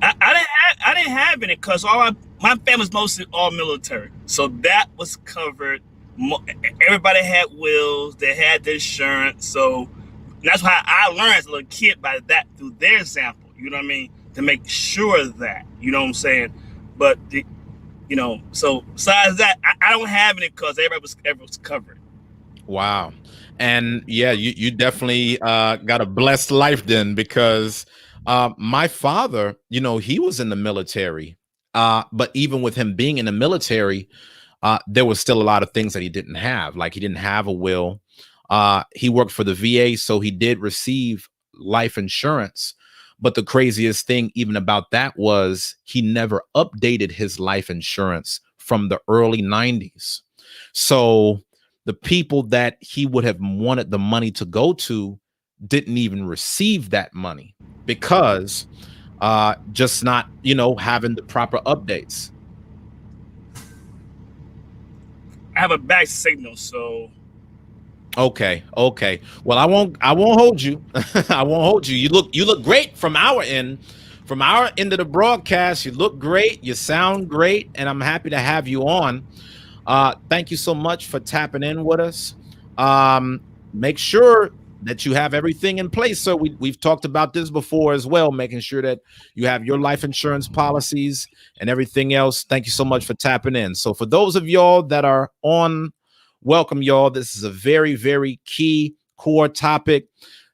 I didn't have any because my family's mostly all military, so that was covered. Everybody had wills, they had the insurance, so that's why I learned as a little kid by that through their example. You know what I mean? To make sure that you know what I'm saying. But so besides that, I don't have any because everybody was covered. Wow. And yeah, you definitely got a blessed life then because my father, he was in the military. But even with him being in the military, there was still a lot of things that he didn't have. Like he didn't have a will. He worked for the VA, so he did receive life insurance. But the craziest thing even about that was he never updated his life insurance from the early 90s. So the people that he would have wanted the money to go to didn't even receive that money because just not, having the proper updates. I have a back signal, so Okay. Well, I won't hold you. I won't hold you. You look great from our end. From our end of the broadcast, you look great. You sound great, and I'm happy to have you on. Thank you so much for tapping in with us. make sure that you have everything in place. So we've talked about this before as well, making sure that you have your life insurance policies and everything else. Thank you so much for tapping in. So for those of y'all that are on, welcome y'all. This is a very, very key core topic.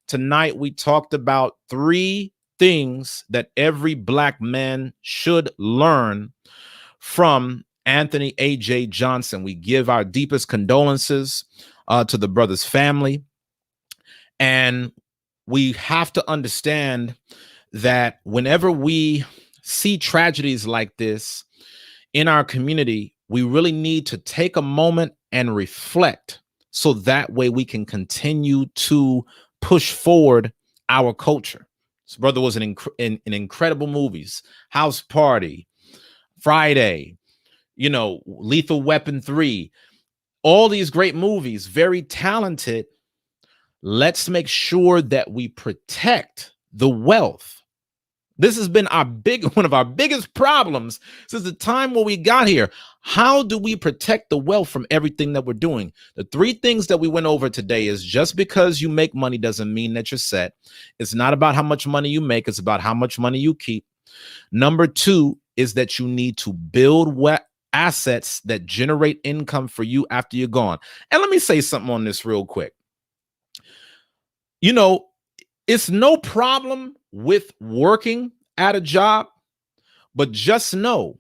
Tonight we talked about 3 things that every Black man should learn from Anthony A.J. Johnson. We give our deepest condolences to the brother's family. And we have to understand that whenever we see tragedies like this in our community, we really need to take a moment and reflect so that way we can continue to push forward our culture. This brother was in incredible movies, House Party, Friday, Lethal Weapon 3, all these great movies, very talented. Let's make sure that we protect the wealth. This has been one of our biggest problems since the time when we got here. How do we protect the wealth from everything that we're doing? The 3 things that we went over today is just because you make money doesn't mean that you're set. It's not about how much money you make. It's about how much money you keep. Number 2 is that you need to build assets that generate income for you after you're gone. And let me say something on this real quick. It's no problem with working at a job, but just know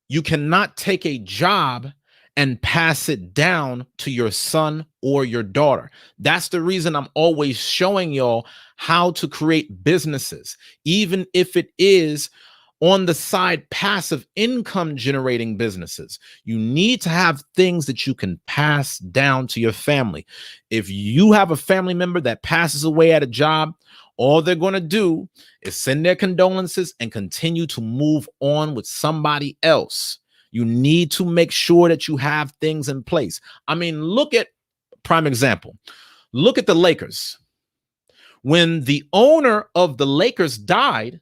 you cannot take a job and pass it down to your son or your daughter. That's the reason I'm always showing y'all how to create businesses, even if it is on the side, passive income generating businesses. You need to have things that you can pass down to your family. If you have a family member that passes away at a job, all they're going to do is send their condolences and continue to move on with somebody else. You need to make sure that you have things in place. I mean, look at prime example. Look at the Lakers. When the owner of the Lakers died,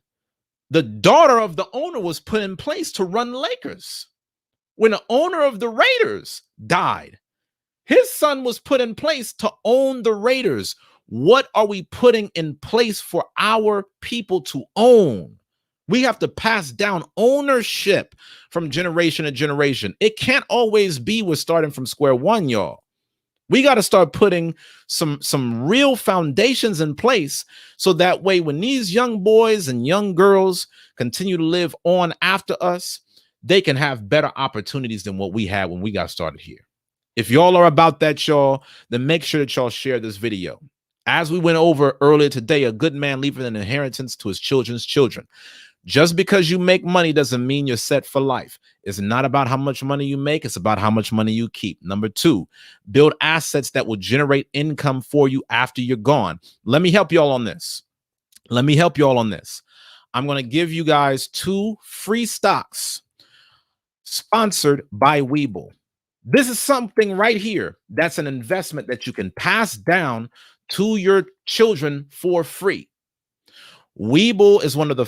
the daughter of the owner was put in place to run the Lakers. When the owner of the Raiders died, his son was put in place to own the Raiders. What are we putting in place for our people to own? We have to pass down ownership from generation to generation. It can't always be we're starting from square one, y'all. We got to start putting some real foundations in place so that way when these young boys and young girls continue to live on after us, they can have better opportunities than what we had when we got started here. If y'all are about that, y'all, then make sure that y'all share this video. As we went over earlier today, a good man leaveth an inheritance to his children's children. Just because you make money doesn't mean you're set for life. It's not about how much money you make. It's about how much money you keep. Number 2, build assets that will generate income for you after you're gone. Let me help y'all on this. I'm going to give you guys 2 free stocks sponsored by Webull. This is something right here that's an investment that you can pass down to your children for free. Webull is one of the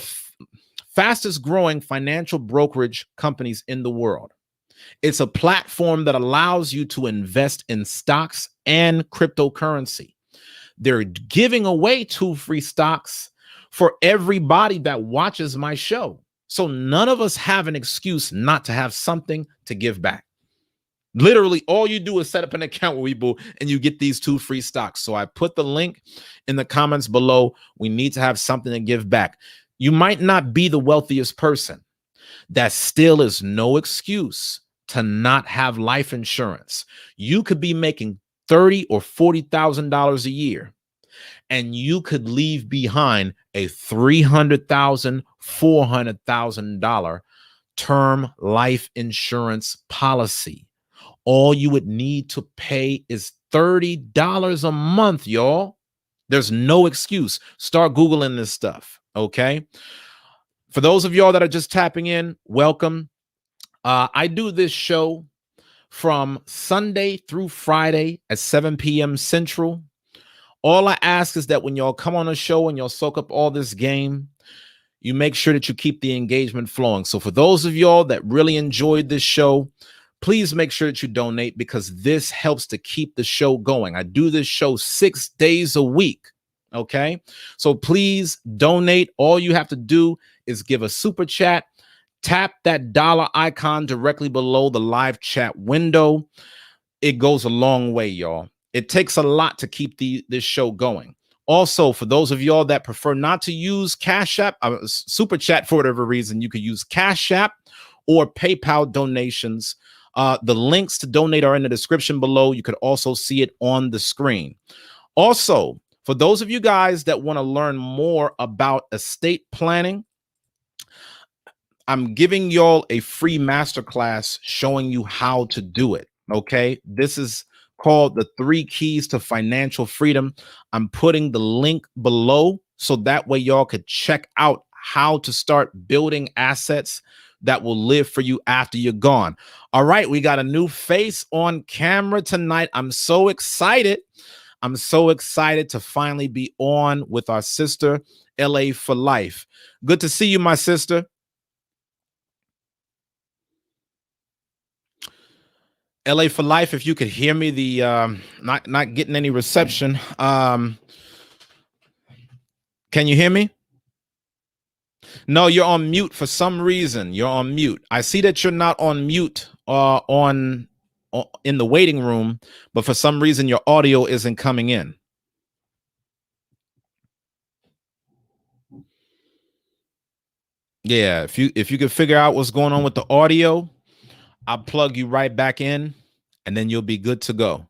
fastest growing financial brokerage companies in the world. It's a platform that allows you to invest in stocks and cryptocurrency. They're giving away 2 free stocks for everybody that watches my show. So none of us have an excuse not to have something to give back. Literally, all you do is set up an account with Webull and you get these 2 free stocks. So I put the link in the comments below. We need to have something to give back. You might not be the wealthiest person. That still is no excuse to not have life insurance. You could be making $30,000 or $40,000 a year, and you could leave behind a $300,000, $400,000 term life insurance policy. All you would need to pay is $30 a month, y'all. There's no excuse. Start Googling this stuff, okay? For those of y'all that are just tapping in, welcome. I do this show from Sunday through Friday at 7 p.m. Central. All I ask is that when y'all come on the show and y'all soak up all this game, you make sure that you keep the engagement flowing. So for those of y'all that really enjoyed this show, please make sure that you donate, because this helps to keep the show going. I do this show 6 days a week. Okay. So please donate. All you have to do is give a super chat, tap that dollar icon directly below the live chat window. It goes a long way, y'all. It takes a lot to keep this show going. Also, for those of y'all that prefer not to use Cash App, Super Chat for whatever reason, you could use Cash App or PayPal donations. The links to donate are in the description below. You could also see it on the screen. Also, for those of you guys that want to learn more about estate planning, I'm giving y'all a free masterclass showing you how to do it. Okay. This is called the 3 Keys to Financial Freedom. I'm putting the link below so that way y'all could check out how to start building assets that will live for you after you're gone. All right. We got a new face on camera tonight. I'm so excited. I'm so excited to finally be on with our sister, LA for Life. Good to see you, my sister. LA for Life, if you could hear me, the not getting any reception. Can you hear me? No, you're on mute for some reason. You're on mute. I see that you're not on mute in the waiting room, but for some reason your audio isn't coming in. Yeah, if you could figure out what's going on with the audio, I'll plug you right back in and then you'll be good to go.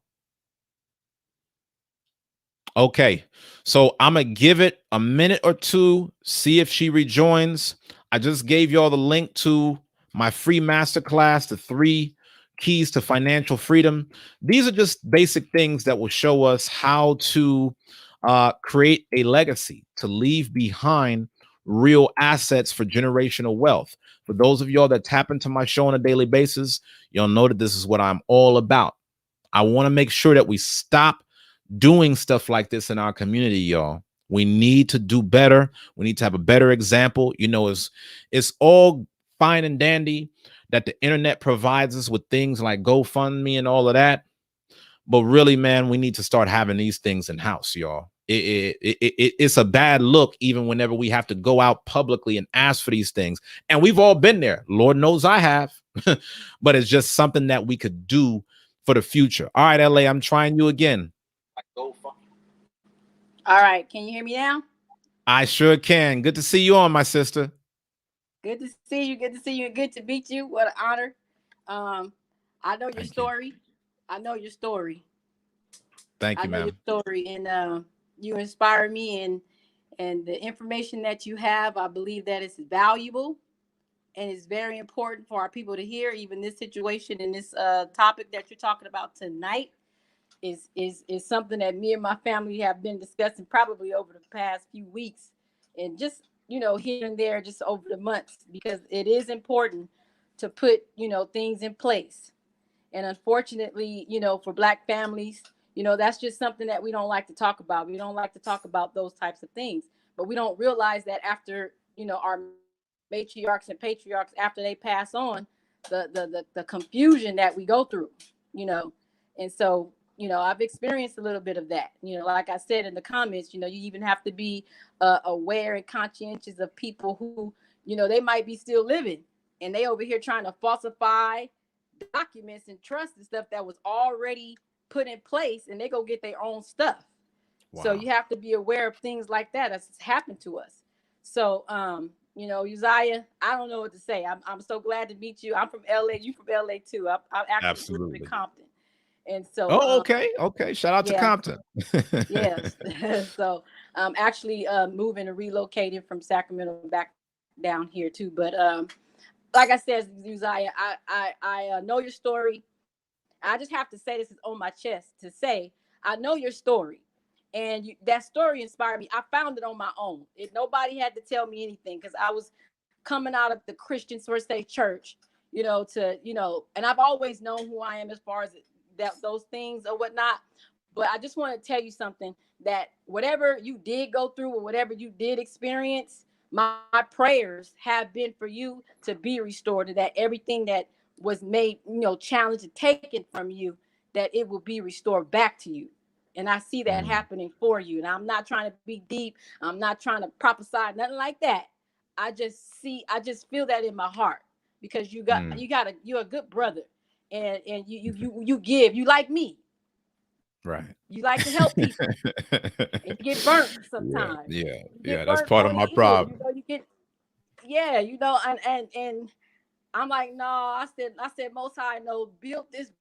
Okay, so I'm gonna give it a minute or two, see if she rejoins. I just gave y'all the link to my free masterclass, the 3 Keys to Financial Freedom. These are just basic things that will show us how to create a legacy, to leave behind real assets for generational wealth. For those of y'all that tap into my show on a daily basis, you'll know that this is what I'm all about. I want to make sure that we stop doing stuff like this in our community, y'all. We need to do better. We need to have a better example. You know, it's all fine and dandy that the internet provides us with things like GoFundMe and all of that. But really, man, we need to start having these things in house, y'all. It's a bad look even whenever we have to go out publicly and ask for these things. And we've all been there. Lord knows I have. But it's just something that we could do for the future. All right, LA, I'm trying you again. All right. Can you hear me now? I sure can. Good to see you on, my sister. Good to see you. Good to see you. And good to meet you. What an honor. I know your story. I know your story. Thank you, ma'am. Your story, and you inspire me, and the information that you have, I believe that it's valuable, and it's very important for our people to hear. Even this situation and this topic that you're talking about tonight is something that me and my family have been discussing probably over the past few weeks, and just here and there, just over the months, because it is important to put things in place. And unfortunately, for Black families, that's just something that we don't like to talk about. We don't like to talk about those types of things, but we don't realize that after our matriarchs and patriarchs, after they pass on, the confusion that we go through, and so I've experienced a little bit of that. Like I said in the comments, you even have to be aware and conscientious of people who they might be still living, and they over here trying to falsify documents and trust and stuff that was already put in place, and they go get their own stuff. Wow. So you have to be aware of things like that that's happened to us. So Uzziah, I don't know what to say. I'm so glad to meet you. I'm from LA. You from LA too. I'm actually live in Compton. And so okay. Shout out to Compton. Yes. So I'm actually moving and relocating from Sacramento back down here too. But like I said, Uzziah, I know your story. I just have to say, this is on my chest to say, I know your story. And that story inspired me. I found it on my own. Nobody had to tell me anything, because I was coming out of the Christian First Day Church, and I've always known who I am as far as those things or whatnot. But I just want to tell you something, that whatever you did go through or whatever you did experience, my prayers have been for you to be restored, to that everything that was made, challenged and taken from you, that it will be restored back to you. And I see that happening for you. And I'm not trying to be deep. I'm not trying to prophesy, nothing like that. I just feel that in my heart, because you're a good brother, and you give, you like me. Right. You like to help people. And you get burnt sometimes. Yeah. That's part of my problem. You get, and I'm like, no, I said, Most High, no, build this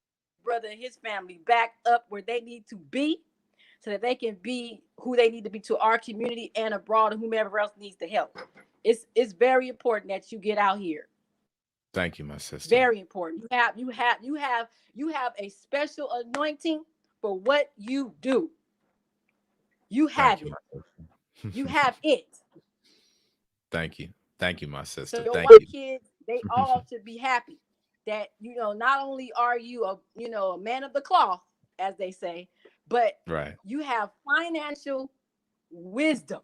brother and his family back up where they need to be, so that they can be who they need to be to our community and abroad, and whomever else needs the help. It's very important that you get out here. Thank you, my sister. Very important. You have a special anointing for what you do. You have it. You have it. Thank you. Thank you, my sister. So your Thank white you. kids, they all should be happy that, not only are you a man of the cloth, as they say, but you have financial wisdom.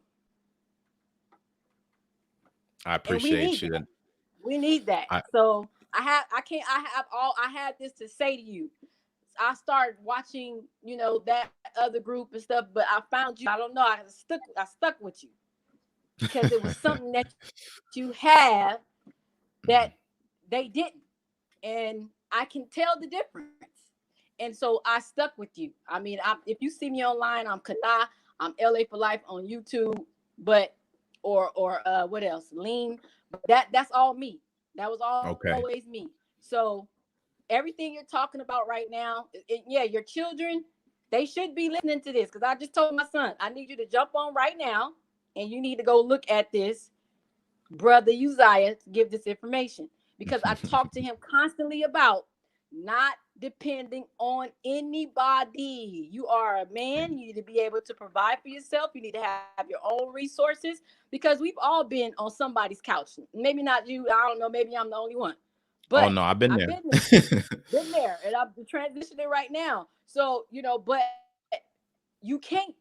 I appreciate you. We need that. So I had this to say to you. I started watching, that other group and stuff, but I found you. I don't know. I stuck with you because it was something that you have that they didn't, and I can tell the difference. And so I stuck with you. I mean, if you see me online, I'm Kana. I'm LA for Life on YouTube, but or what else? Lean. That's all me. That was always me. So everything you're talking about right now, your children, they should be listening to this, because I just told my son, I need you to jump on right now, and you need to go look at this, brother Uzziah, to give this information, because I talk to him constantly about not depending on anybody. You are a man. You need to be able to provide for yourself. You need to have your own resources, because we've all been on somebody's couch. Maybe not you. I don't know. Maybe I'm the only one. But no, I've been there. Been there, and I'm transitioning right now. So, but you cannot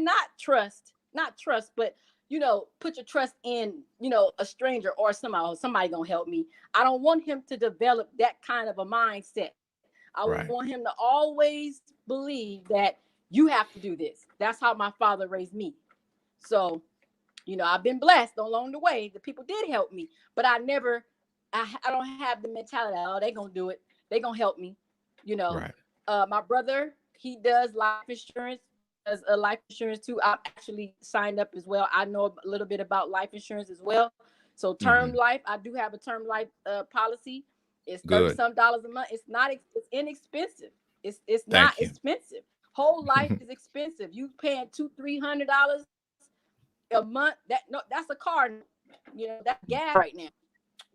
not trust, but put your trust in, a stranger or somebody gonna help me. I don't want him to develop that kind of a mindset. I want him to always believe that you have to do this. That's how my father raised me. So, I've been blessed along the way. The people did help me, but I don't have the mentality, oh, they're gonna do it. They're gonna help me. My brother, he does life insurance. Does a life insurance too. I'm actually signed up as well. I know a little bit about life insurance as well. So term life, I do have a term life policy. It's $30-some a month. It's inexpensive. It's not expensive. Whole life is expensive. You paying $200-300 a month. That's a car. That's gas right now.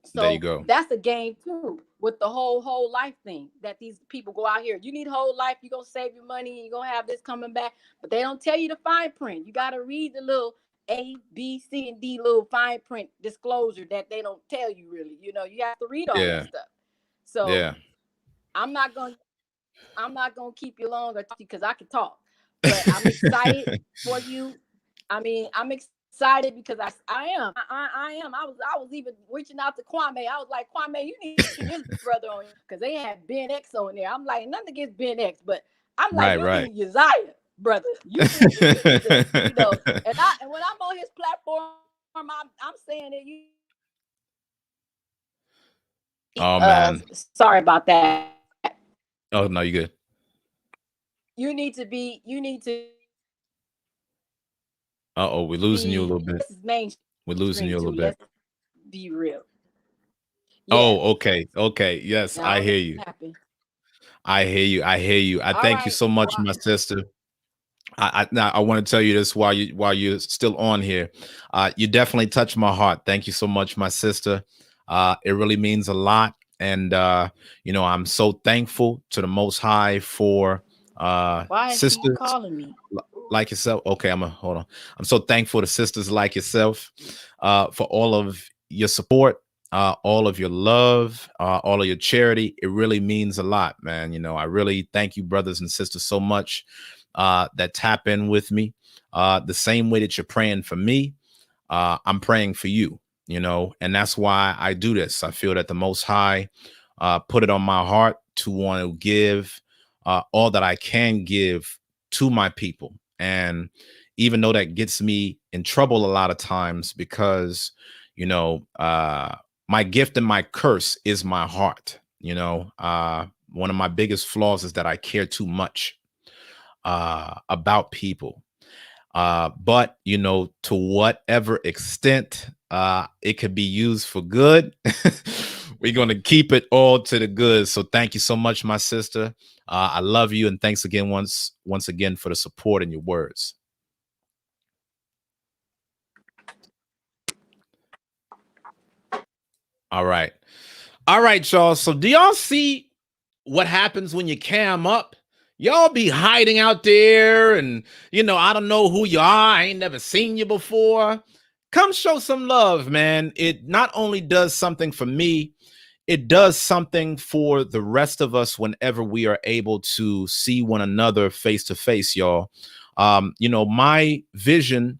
So there you go. That's a game too, with the whole life thing that these people go out here. You need whole life. You're going to save your money. You're going to have this coming back. But they don't tell you the fine print. You got to read the little A, B, C, and D little fine print disclosure that they don't tell you really. You have to read all that stuff. So I'm not going to keep you long because I can talk. But I'm excited for you. I mean, I'm excited because I am. I was even reaching out to Kwame. I was like, Kwame, you need to get this brother on, because they had Ben X on there. I'm like, nothing against Ben X, but I'm like, you need Uzziah, brother. You need to, and when I'm on his platform, I'm saying that you. Oh man, sorry about that. Oh no, you good. You need to. Uh-oh, we're losing you a little bit. We're losing you a little bit. Let's be real. Yeah. Oh, okay. Yes, I hear you. I hear you. I thank you so much, my sister. I want to tell you this while you're still on here. You definitely touched my heart. Thank you so much, my sister. It really means a lot. And I'm so thankful to the Most High for why is sisters he calling me? Like yourself. Okay, hold on. I'm so thankful to sisters like yourself for all of your support, all of your love, all of your charity. It really means a lot, man. I really thank you, brothers and sisters, so much that tap in with me. The same way that you're praying for me, I'm praying for you, and that's why I do this. I feel that the Most High put it on my heart to want to give all that I can give to my people. And even though that gets me in trouble a lot of times, because, you know, my gift and my curse is my heart. You know, one of my biggest flaws is that I care too much about people. But, you know, to whatever extent it could be used for good, we're going to keep it all to the good. So thank you so much, my sister. I love you. And thanks again once again for the support and your words. All right. All right, y'all. So do y'all see what happens when you cam up? Y'all be hiding out there and, you know, I don't know who you are. I ain't never seen you before. Come show some love, man. It not only does something for me, it does something for the rest of us whenever we are able to see one another face to face, y'all. You know, my vision,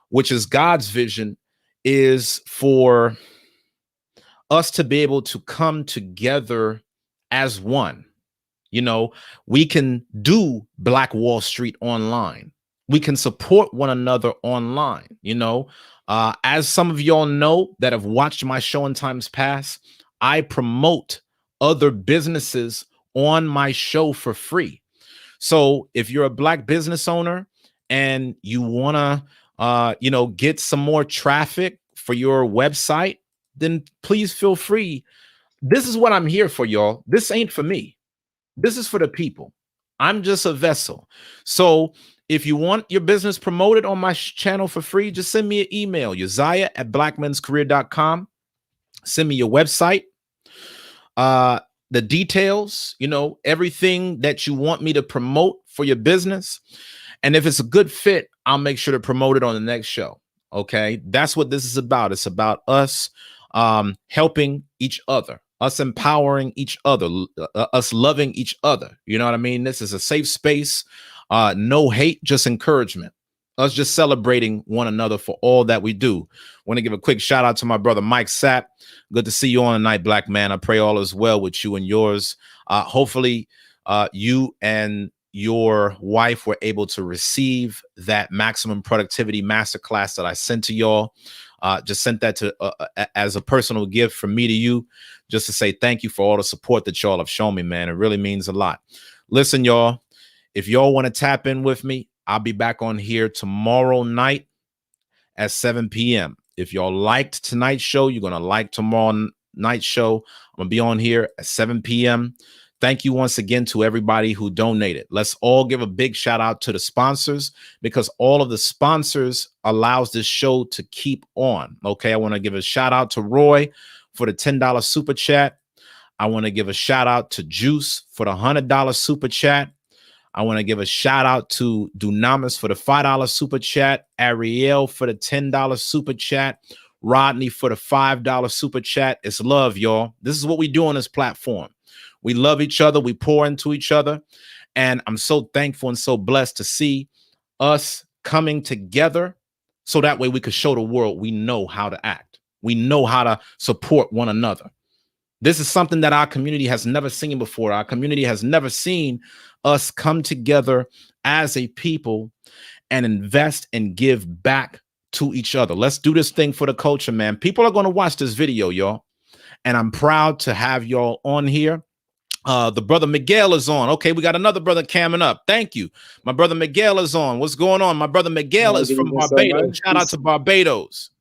which is God's vision, is for us to be able to come together as one. You know, we can do Black Wall Street online. We can support one another online. You know, as some of y'all know that have watched my show in times past, I promote other businesses on my show for free. So if you're a Black business owner and you want to, you know, get some more traffic for your website, then please feel free. This is what I'm here for, y'all. This ain't for me. This is for the people. I'm just a vessel. So if you want your business promoted on my channel for free, just send me an email, Uzziah@blackmenscareer.com. Send me your website, the details, you know, everything that you want me to promote for your business. And if it's a good fit, I'll make sure to promote it on the next show. Okay. That's what this is about. It's about us helping each other, us empowering each other, us loving each other. You know what I mean? This is a safe space. No hate, just encouragement. Us just celebrating one another for all that we do. Want to give a quick shout out to my brother Mike Sapp. Good to see you on tonight, Black man. I pray all is well with you and yours. Hopefully, you and your wife were able to receive that maximum productivity masterclass that I sent to y'all. Just sent that to as a personal gift from me to you, just to say thank you for all the support that y'all have shown me, man. It really means a lot. Listen, y'all, if y'all want to tap in with me, I'll be back on here tomorrow night at 7 p.m. If y'all liked tonight's show, you're going to like tomorrow night's show. I'm going to be on here at 7 p.m. Thank you once again to everybody who donated. Let's all give a big shout out to the sponsors, because all of the sponsors allows this show to keep on. Okay, I want to give a shout out to Roy for the $10 super chat. I want to give a shout out to Juice for the $100 super chat. I want to give a shout out to Dunamis for the $5 super chat, Ariel for the $10 super chat, Rodney for the $5 super chat. It's love, y'all. This is what we do on this platform. We love each other. We pour into each other. And I'm so thankful and so blessed to see us coming together so that way we could show the world we know how to act. We know how to support one another. This is something that our community has never seen before. Our community has never seen us come together as a people and invest and give back to each other. Let's do this thing for the culture, man. People are going to watch this video, y'all. And I'm proud to have y'all on here. The brother Miguel is on. Okay, we got another brother camming up. Thank you. My brother Miguel is on. What's going on? My brother Miguel is from Barbados. Shout out to Barbados.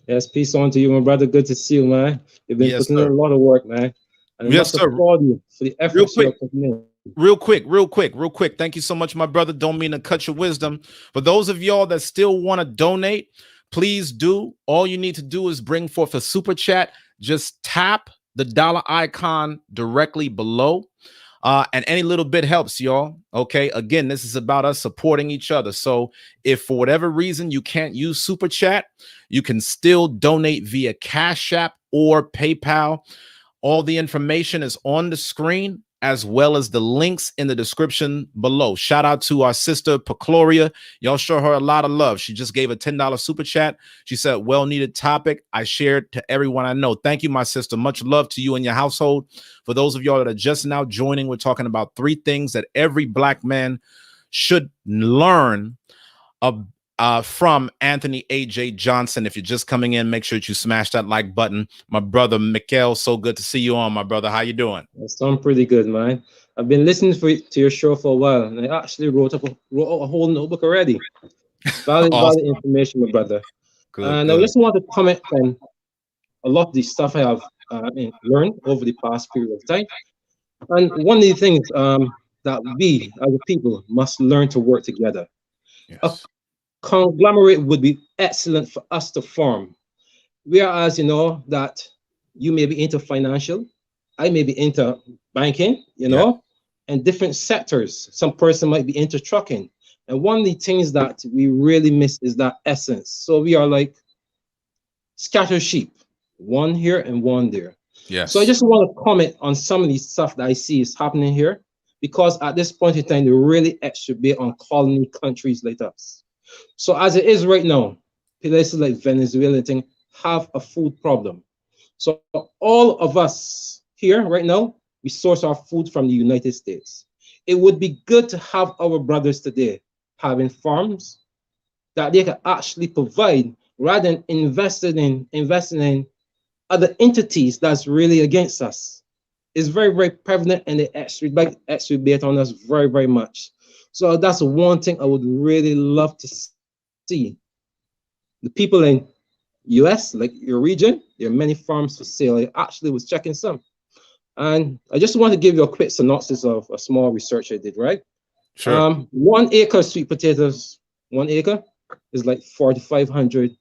Yes, peace on to you, my brother. Good to see you, man. You've been putting in a lot of work, man. And yes, sir. Applaud you for the efforts you're putting in. Real quick. Thank you so much, my brother. Don't mean to cut your wisdom. For those of y'all that still want to donate, please do. All you need to do is bring forth a super chat. Just tap the dollar icon directly below. And any little bit helps, y'all. Okay. Again, this is about us supporting each other. So if for whatever reason you can't use super chat, you can still donate via Cash App or PayPal. All the information is on the screen. as well as the links in the description below. Shout out to our sister Pecloria. Y'all show her a lot of love. She just gave a $10 super chat. She said, well needed topic. I shared to everyone I know. Thank you, my sister. Much love to you and your household. For those of y'all that are just now joining, we're talking about 3 things that every Black man should learn from Anthony A.J. Johnson. If you're just coming in, make sure that you smash that like button. My brother Mikhail, so good to see you on, my brother. How you doing? I'm pretty good, man. I've been listening to your show for a while, and I actually wrote out a whole notebook already. Valid information, my brother. And I just want to comment on a lot of the stuff I have learned over the past period of time. And one of the things that we, as a people, must learn to work together. Yes. A conglomerate would be excellent for us to form. Whereas, you know, that you may be into financial, I may be into banking, you know, and different sectors. Some person might be into trucking. And one of the things that we really miss is that essence. So we are like scattered sheep, one here and one there. Yes. So I just want to comment on some of the stuff that I see is happening here, because at this point in time, they really extrabate on colony countries like us. So as it is right now, places like Venezuela thing have a food problem. So all of us here right now, we source our food from the United States. It would be good to have our brothers today having farms that they can actually provide, rather than investing in other entities that's really against us. It's very, very prevalent, and they extrabate on us very, very much. So that's one thing I would really love to see. The people in US, like your region, there are many farms for sale. I actually was checking some. And I just want to give you a quick synopsis of a small research I did, right? Sure. 1 acre of sweet potatoes, 1 acre is like $4,500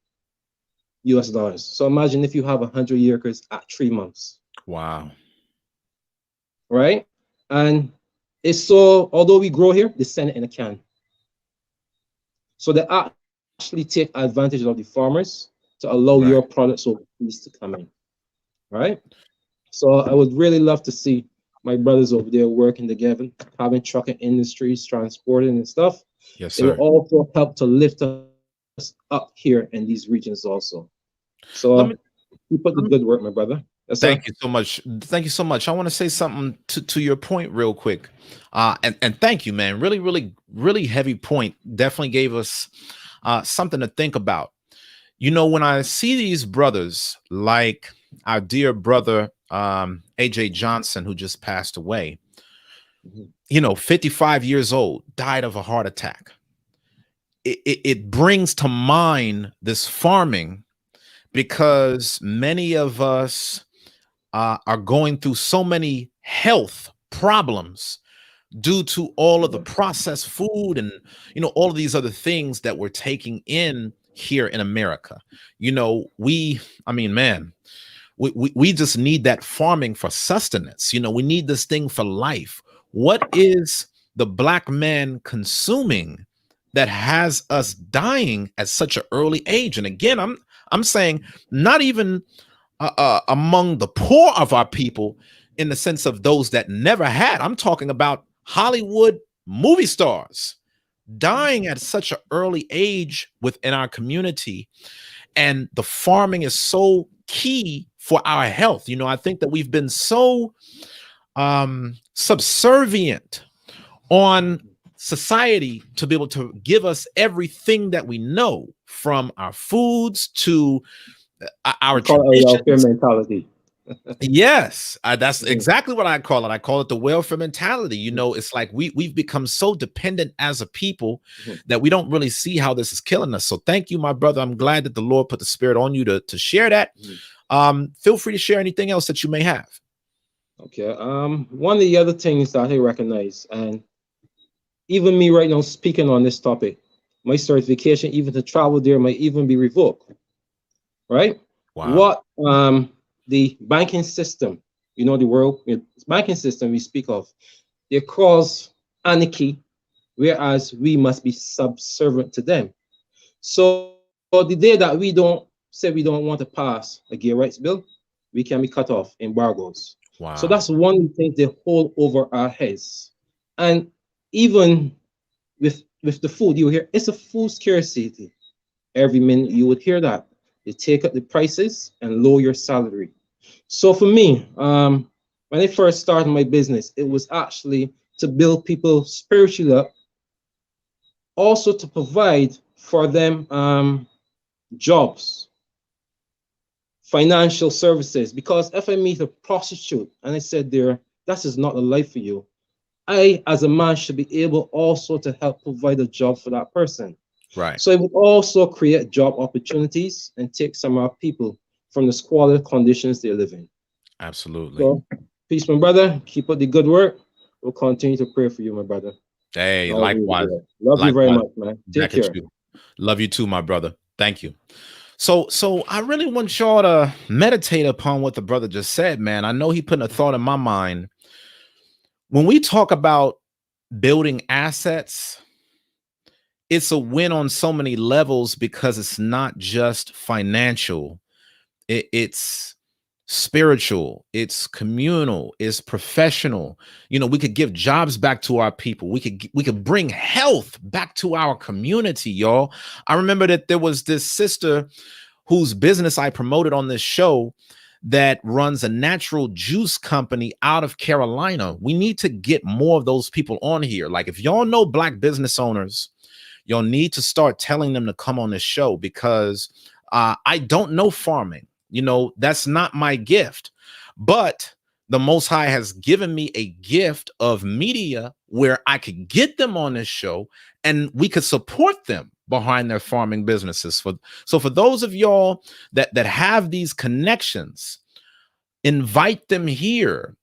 US. So imagine if you have 100 acres at 3 months. Wow. Right? And it's so, although we grow here, they send it in a can. So they actually take advantage of the farmers to allow your products overseas to come in. Right? So I would really love to see my brothers over there working together, having trucking industries, transporting and stuff. Yes, sir. It will also help to lift us up here in these regions also. So keep up the good work, my brother. Thank you so much. Thank you so much. I want to say something to your point real quick. And thank you, man. Really, really, really heavy point. Definitely gave us something to think about. You know, when I see these brothers like our dear brother, AJ Johnson, who just passed away, you know, 55 years old, died of a heart attack. It brings to mind this farming, because many of us are going through so many health problems due to all of the processed food and, you know, all of these other things that we're taking in here in America. You know, I mean, man, we just need that farming for sustenance. You know, we need this thing for life. What is the Black man consuming that has us dying at such an early age? And again, I'm saying not even among the poor of our people, in the sense of those that never had. I'm talking about Hollywood movie stars dying at such an early age within our community. And the farming is so key for our health. You know, I think that we've been so subservient on society to be able to give us everything that we know, from our foods to our welfare mentality. Yes, that's exactly what I call it. I call it the welfare mentality. You know, it's like we've become so dependent as a people that we don't really see how this is killing us. So thank you, my brother. I'm glad that the Lord put the spirit on you to share that. Feel free to share anything else that you may have. Okay. One of the other things that I recognize, and even me right now speaking on this topic, my certification even to travel there might even be revoked. Right? Wow. What the banking system, you know, the world banking system we speak of, they cause anarchy, whereas we must be subservient to them. So the day that we don't want to pass a gay rights bill, we can be cut off, embargoes. So Wow. that's one of the things they hold over our heads. And even with the food, you hear it's a food scarcity. Every minute you would hear that. They take up the prices and lower your salary. So for me, when I first started my business, it was actually to build people spiritually up, also to provide for them jobs, financial services. Because if I meet a prostitute and I said there, that is not the life for you, I, as a man, should be able also to help provide a job for that person. Right. So it would also create job opportunities and take some of our people from the squalid conditions they live in. Absolutely. So, peace, my brother. Keep up the good work. We'll continue to pray for you, my brother. Hey, All of you, likewise. brother. Love you very Likewise. much, man. Take Back at care. you. Love you too, my brother. Thank you. So I really want y'all to meditate upon what the brother just said, man. I know he put a thought in my mind. When we talk about building assets, it's a win on so many levels because it's not just financial. It's spiritual, it's communal, it's professional. We could give jobs back to our people. We could bring health back to our community, y'all. I remember that there was this sister whose business I promoted on this show that runs a natural juice company out of Carolina. We need to get more of those people on here. Like, if y'all know black business owners, you'll need to start telling them to come on this show, because I don't know farming. That's not my gift. But the Most High has given me a gift of media where I could get them on this show and we could support them behind their farming businesses. So for those of y'all that have these connections, invite them here.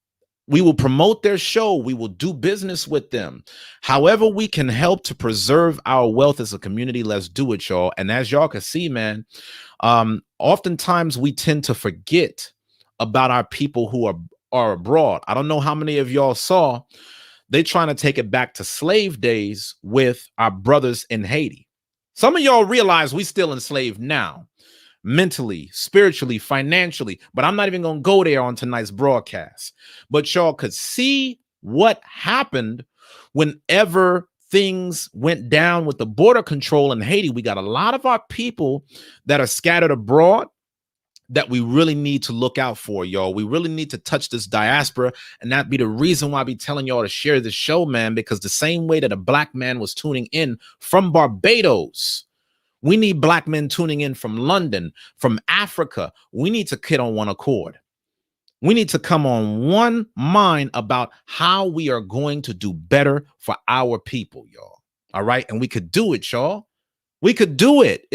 We will promote their show. We will do business with them. However we can help to preserve our wealth as a community, let's do it, y'all. And as y'all can see, man, oftentimes we tend to forget about our people who are abroad. I don't know how many of y'all saw, they trying to take it back to slave days with our brothers in Haiti. Some of y'all realize we still enslaved now, mentally, spiritually, financially, but I'm not even going to go there on tonight's broadcast. But y'all could see what happened whenever things went down with the border control in Haiti. We got a lot of our people that are scattered abroad that we really need to look out for, y'all. We really need to touch this diaspora, and that be the reason why I be telling y'all to share this show, man, because the same way that a black man was tuning in from Barbados, we need black men tuning in from London, from Africa. We need to get on one accord. We need to come on one mind about how we are going to do better for our people, y'all. All right. And we could do it, y'all. We could do it.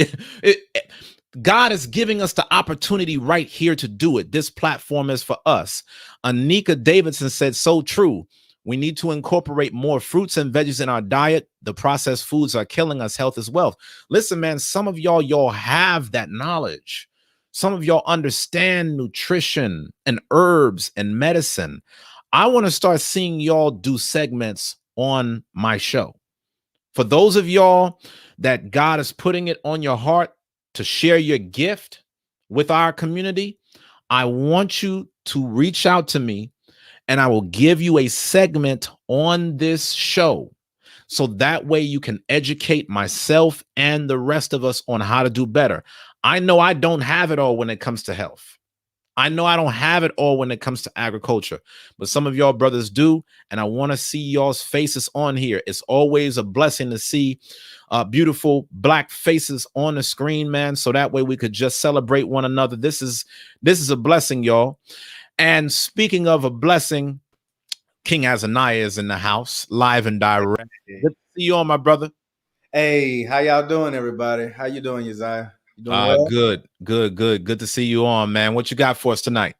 God is giving us the opportunity right here to do it. This platform is for us. Anika Davidson said, so true. We need to incorporate more fruits and veggies in our diet. The processed foods are killing us. Health is wealth. Listen, man, some of y'all have that knowledge. Some of y'all understand nutrition and herbs and medicine. I want to start seeing y'all do segments on my show. For those of y'all that God is putting it on your heart to share your gift with our community, I want you to reach out to me and I will give you a segment on this show. So that way you can educate myself and the rest of us on how to do better. I know I don't have it all when it comes to health. I know I don't have it all when it comes to agriculture, but some of y'all brothers do. And I want to see y'all's faces on here. It's always a blessing to see beautiful black faces on the screen, man. So that way we could just celebrate one another. This is a blessing, y'all. And speaking of a blessing, King Azaniah is in the house, live and direct. Good to see you on, my brother. Hey, how y'all doing, everybody? How you doing, Uzziah? You doing well? Good to see you on, man. What you got for us tonight?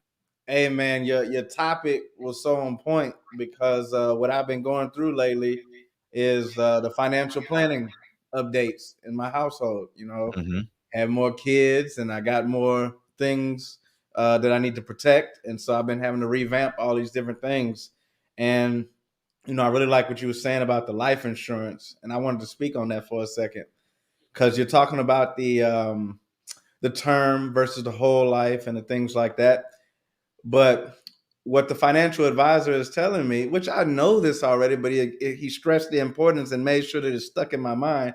Hey, man, your topic was so on point because what I've been going through lately is the financial planning updates in my household. Have more kids and I got more things that I need to protect, and so I've been having to revamp all these different things. And I really like what you were saying about the life insurance, and I wanted to speak on that for a second because you're talking about the term versus the whole life and the things like that. But what the financial advisor is telling me, which I know this already, but he stressed the importance and made sure that it's stuck in my mind.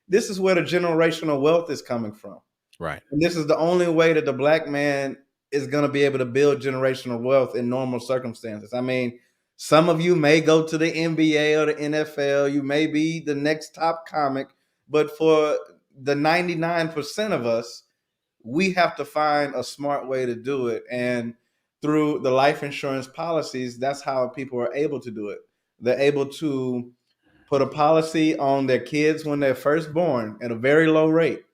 This is where the generational wealth is coming from. Right. And this is the only way that the Black man is going to be able to build generational wealth in normal circumstances. I mean, some of you may go to the NBA or the NFL. You may be the next top comic. But for the 99% of us, we have to find a smart way to do it. And through the life insurance policies, that's how people are able to do it. They're able to put a policy on their kids when they're first born at a very low rate.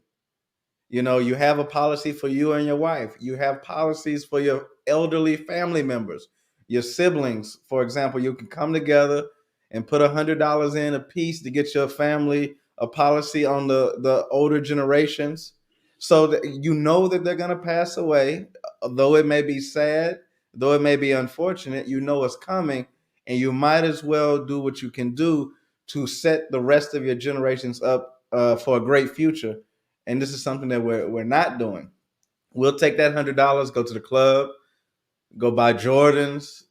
You know, you have a policy for you and your wife. You have policies for your elderly family members, your siblings. For example, you can come together and put $100 in a piece to get your family a policy on the older generations, so that you know that they're going to pass away. Though it may be sad, though it may be unfortunate, you know it's coming, and you might as well do what you can do to set the rest of your generations up for a great future. And this is something that we're not doing. We'll take that $100, go to the club, go buy Jordans,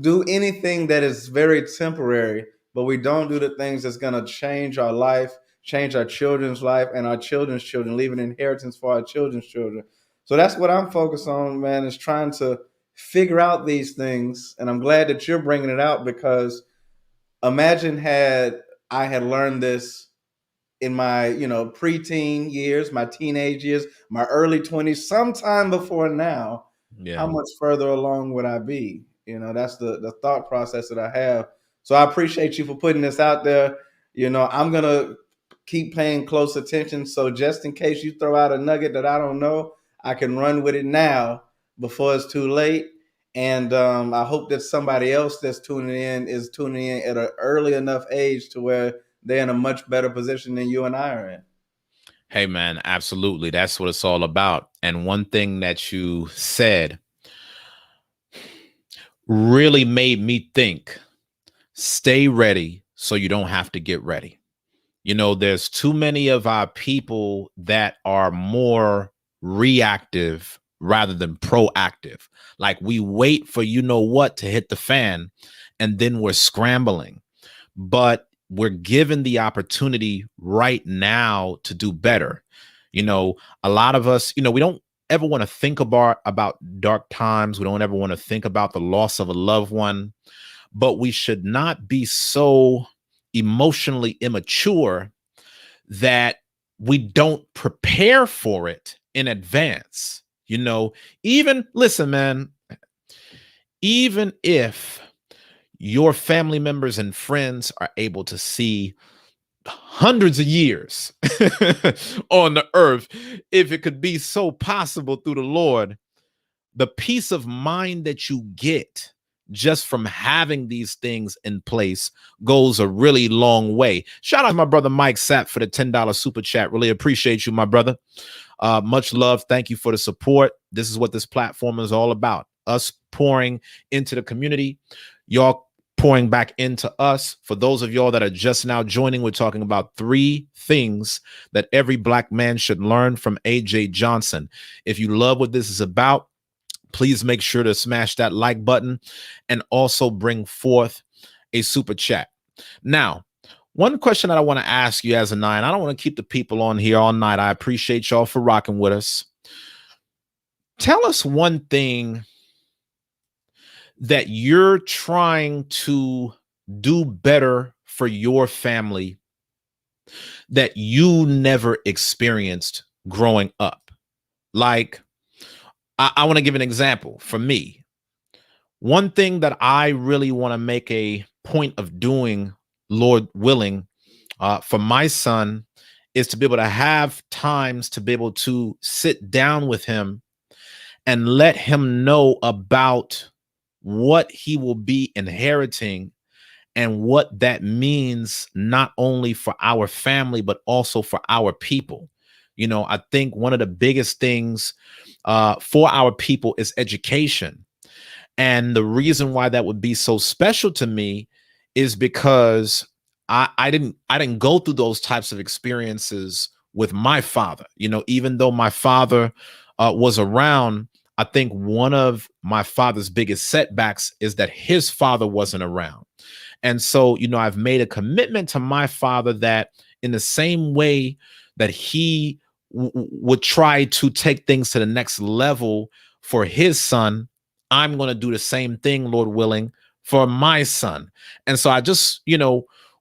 do anything that is very temporary, but we don't do the things that's going to change our life, change our children's life and our children's children, leave an inheritance for our children's children. So that's what I'm focused on, man, is trying to figure out these things. And I'm glad that you're bringing it out, because imagine had I had learned this in my, preteen years, my teenage years, my early 20s, sometime before now, how much further along would I be? That's the thought process that I have. So I appreciate you for putting this out there. I'm going to keep paying close attention. So just in case you throw out a nugget that I don't know, I can run with it now before it's too late. And I hope that somebody else that's tuning in is tuning in at an early enough age to where they're in a much better position than you and I are in. Hey, man, absolutely. That's what it's all about. And one thing that you said really made me think, stay ready so you don't have to get ready. There's too many of our people that are more reactive rather than proactive. Like, we wait for what to hit the fan, and then we're scrambling. But we're given the opportunity right now to do better. A lot of us, we don't ever want to think about dark times. We don't ever want to think about the loss of a loved one, but we should not be so emotionally immature that we don't prepare for it in advance. Listen, man, even if your family members and friends are able to see hundreds of years on the earth, if it could be so possible through the Lord, the peace of mind that you get just from having these things in place goes a really long way. Shout out to my brother Mike Sapp for the $10 super chat. Really appreciate you, my brother. Much love. Thank you for the support. This is what this platform is all about. Us pouring into the community, y'all pouring back into us. For those of y'all that are just now joining, we're talking about 3 things that every Black man should learn from A.J. Johnson. If you love what this is about, please make sure to smash that like button and also bring forth a super chat. Now, one question that I want to ask you as a 9, I don't want to keep the people on here all night. I appreciate y'all for rocking with us. Tell us one thing that you're trying to do better for your family that you never experienced growing up. Like, I want to give an example. For me, one thing that I really want to make a point of doing, Lord willing, for my son, is to be able to have times to be able to sit down with him and let him know about what he will be inheriting and what that means, not only for our family, but also for our people. I think one of the biggest things for our people is education. And the reason why that would be so special to me is because I didn't go through those types of experiences with my father. Even though my father was around, I think one of my father's biggest setbacks is that his father wasn't around. And so, I've made a commitment to my father that in the same way that he would try to take things to the next level for his son, I'm going to do the same thing, Lord willing, for my son. And so I just,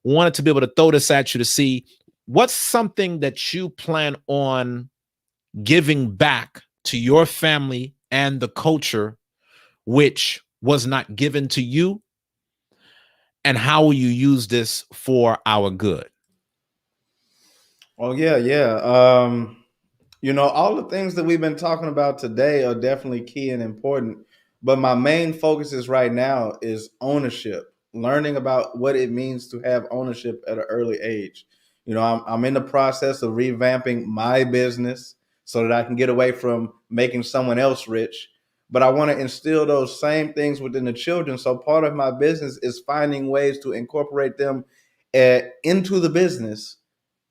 wanted to be able to throw this at you to see what's something that you plan on giving back to your family and the culture, which was not given to you, and how will you use this for our good? Oh yeah. All the things that we've been talking about today are definitely key and important. But my main focus is right now is ownership, learning about what it means to have ownership at an early age. I'm in the process of revamping my business so that I can get away from making someone else rich. But I want to instill those same things within the children. So part of my business is finding ways to incorporate them into the business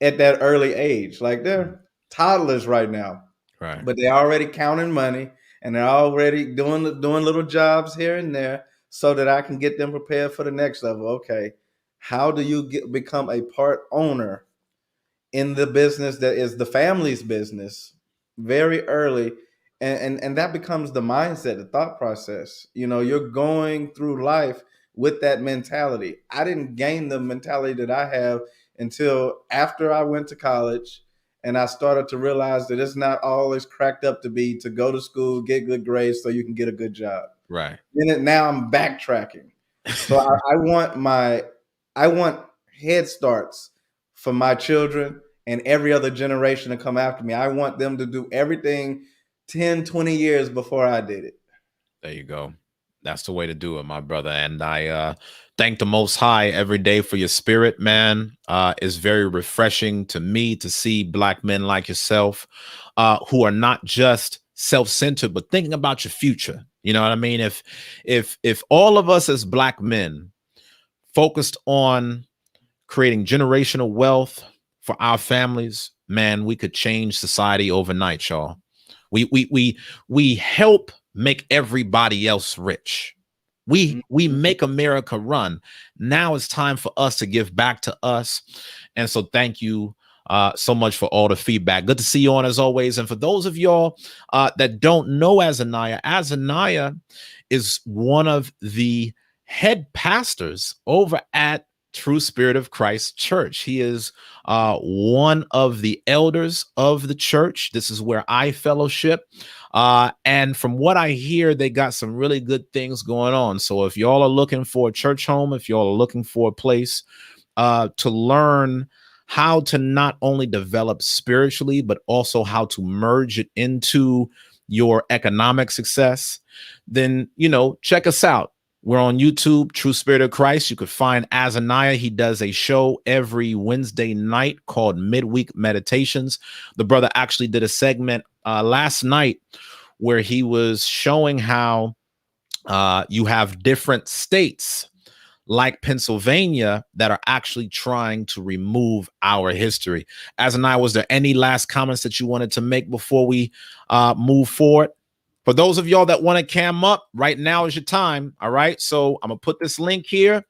at that early age. Like they're toddlers right now, Right. but they're already counting money and they're already doing little jobs here and there so that I can get them prepared for the next level. Okay, how do you become a part owner in the business that is the family's business very early? And that becomes the mindset, the thought process. You're going through life with that mentality. I didn't gain the mentality that I have until after I went to college and I started to realize that it's not always cracked up to be to go to school, get good grades so you can get a good job. Right. Now I'm backtracking. So I want head starts for my children and every other generation to come after me. I want them to do everything 10, 20 years before I did it. There you go. That's the way to do it, my brother. And I thank the Most High every day for your spirit, man. It's very refreshing to me to see Black men like yourself who are not just self-centered, but thinking about your future. You know what I mean? If all of us as Black men focused on creating generational wealth for our families, man, we could change society overnight, y'all. We help make everybody else rich. We make America run. Now it's time for us to give back to us. And so thank you so much for all the feedback. Good to see you on as always. And for those of y'all that don't know Azaniah is one of the head pastors over at True Spirit of Christ Church. He is one of the elders of the church. This is where I fellowship. And from what I hear, they got some really good things going on. So if y'all are looking for a church home, if y'all are looking for a place to learn how to not only develop spiritually, but also how to merge it into your economic success, then, check us out. We're on YouTube, True Spirit of Christ. You could find Azaniah. He does a show every Wednesday night called Midweek Meditations. The brother actually did a segment last night where he was showing how you have different states like Pennsylvania that are actually trying to remove our history. Azaniah, was there any last comments that you wanted to make before we move forward? For those of y'all that want to cam up, right now is your time. All right. So I'm going to put this link here.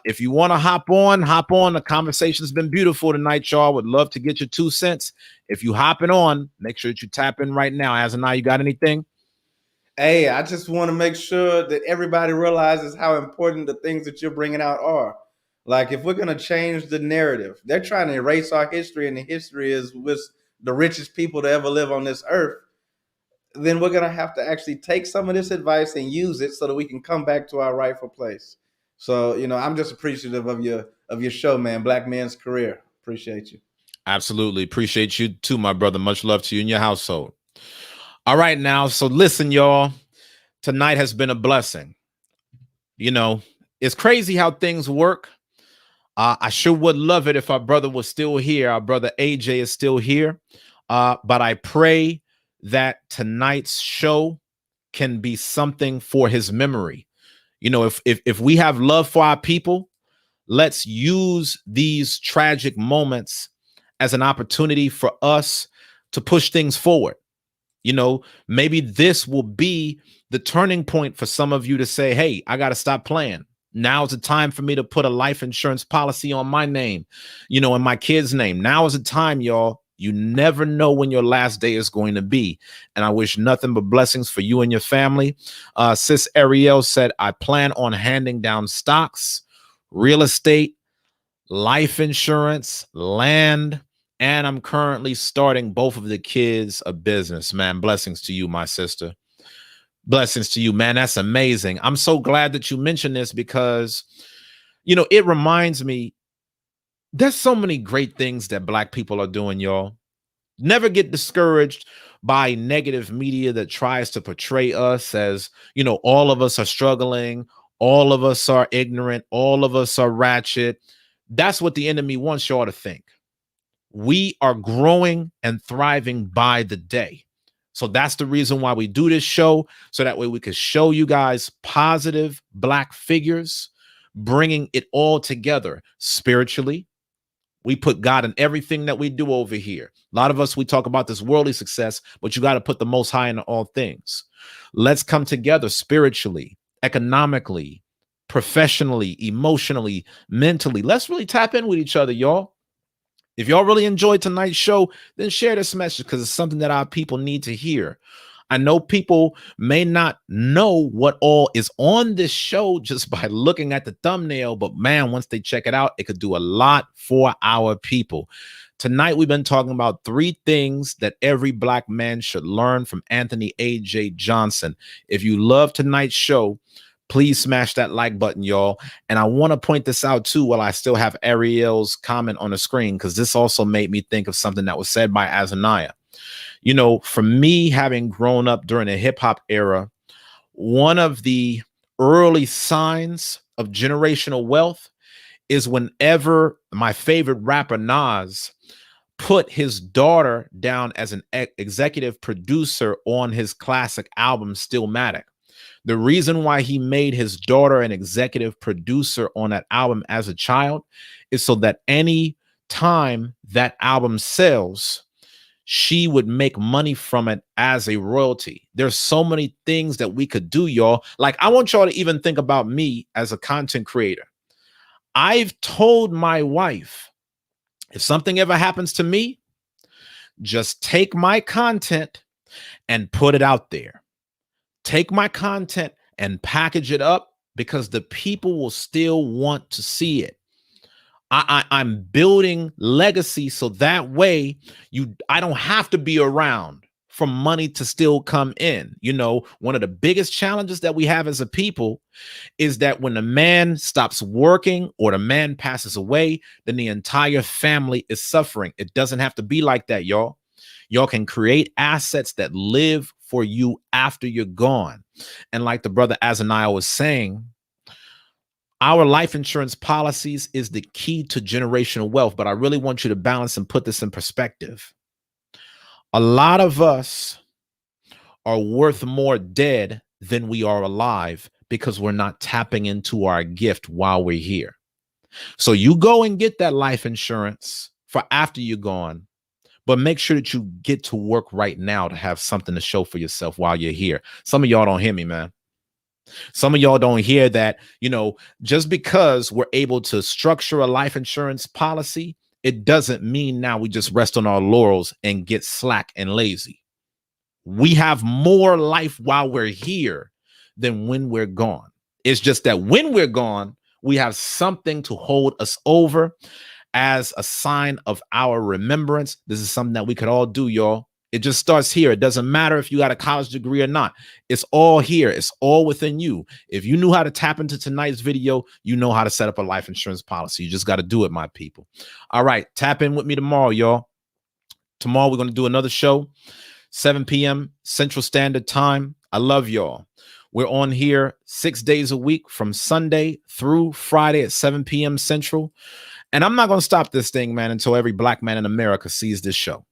If you want to hop on. The conversation's been beautiful tonight, y'all. Would love to get your 2 cents. If you hopping on, make sure that you tap in right now. Azaniah, you got anything? Hey, I just want to make sure that everybody realizes how important the things that you're bringing out are. Like, if we're going to change the narrative, they're trying to erase our history, and the history is with the richest people to ever live on this earth. Then we're going to have to actually take some of this advice and use it so that we can come back to our rightful place. So, I'm just appreciative of your show, man. Black Man's Career. Appreciate you. Absolutely. Appreciate you too, my brother. Much love to you and your household. All right, now. So listen, y'all, tonight has been a blessing. It's crazy how things work. I sure would love it if our brother was still here. Our brother AJ is still here. But I pray that tonight's show can be something for his memory. If we have love for our people, let's use these tragic moments as an opportunity for us to push things forward. You know, maybe this will be the turning point for some of you to say, hey, I got to stop playing. Now is the time for me to put a life insurance policy on my name, you know, and my kid's name. Now is the time, y'all. You never know when your last day is going to be. And I wish nothing but blessings for you and your family. Sis Ariel said, I plan on handing down stocks, real estate, life insurance, land, and I'm currently starting both of the kids a business, man. Blessings to you, my sister. Blessings to you, man. That's amazing. I'm so glad that you mentioned this because, you know, it reminds me there's so many great things that Black people are doing, y'all. Never get discouraged by negative media that tries to portray us as, you know, all of us are struggling, all of us are ignorant, all of us are ratchet. That's what the enemy wants y'all to think. We are growing and thriving by the day. So that's the reason why we do this show, so that way we can show you guys positive Black figures, bringing it all together spiritually. We put God in everything that we do over here. A lot of us, we talk about this worldly success, but you got to put the Most High in all things. Let's come together spiritually, economically, professionally, emotionally, mentally. Let's really tap in with each other, y'all. If y'all really enjoyed tonight's show, then share this message because it's something that our people need to hear. I know people may not know what all is on this show just by looking at the thumbnail, but man, once they check it out, it could do a lot for our people. Tonight, we've been talking about 3 things that every Black man should learn from Anthony A.J. Johnson. If you love tonight's show, please smash that like button, y'all. And I want to point this out too while I still have Ariel's comment on the screen, because this also made me think of something that was said by Azaniah. You know, for me, having grown up during the hip hop era, one of the early signs of generational wealth is whenever my favorite rapper Nas put his daughter down as an executive producer on his classic album Stillmatic. The reason why he made his daughter an executive producer on that album as a child is so that any time that album sells, she would make money from it as a royalty. There's so many things that we could do, y'all. Like, I want y'all to even think about me as a content creator. I've told my wife, if something ever happens to me, just take my content and put it out there. Take my content and package it up, because the people will still want to see it. I'm building legacy so that way I don't have to be around for money to still come in. You know, one of the biggest challenges that we have as a people is that when the man stops working or the man passes away, then the entire family is suffering. It doesn't have to be like that, y'all. Y'all can create assets that live for you after you're gone. And like the brother Azaniah was saying, our life insurance policies is the key to generational wealth. But I really want you to balance and put this in perspective. A lot of us are worth more dead than we are alive because we're not tapping into our gift while we're here. So you go and get that life insurance for after you're gone, but make sure that you get to work right now to have something to show for yourself while you're here. Some of y'all don't hear me, man. Some of y'all don't hear that, you know, just because we're able to structure a life insurance policy, it doesn't mean now we just rest on our laurels and get slack and lazy. We have more life while we're here than when we're gone. It's just that when we're gone, we have something to hold us over as a sign of our remembrance. This is something that we could all do, y'all. It just starts here. It doesn't matter if you got a college degree or not. It's all here. It's all within you. If you knew how to tap into tonight's video, you know how to set up a life insurance policy. You just got to do it, my people. All right. Tap in with me tomorrow, y'all. Tomorrow, we're going to do another show, 7 p.m. Central Standard Time. I love y'all. We're on here 6 days a week from Sunday through Friday at 7 p.m. Central. And I'm not going to stop this thing, man, until every Black man in America sees this show.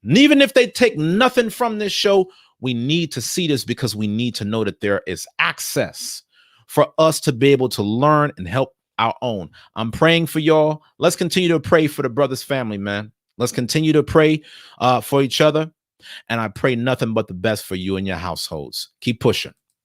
And even if they take nothing from this show, we need to see this because we need to know that there is access for us to be able to learn and help our own. I'm praying for y'all. Let's continue to pray for the brother's family, man. Let's continue to pray for each other. And I pray nothing but the best for you and your households. Keep pushing.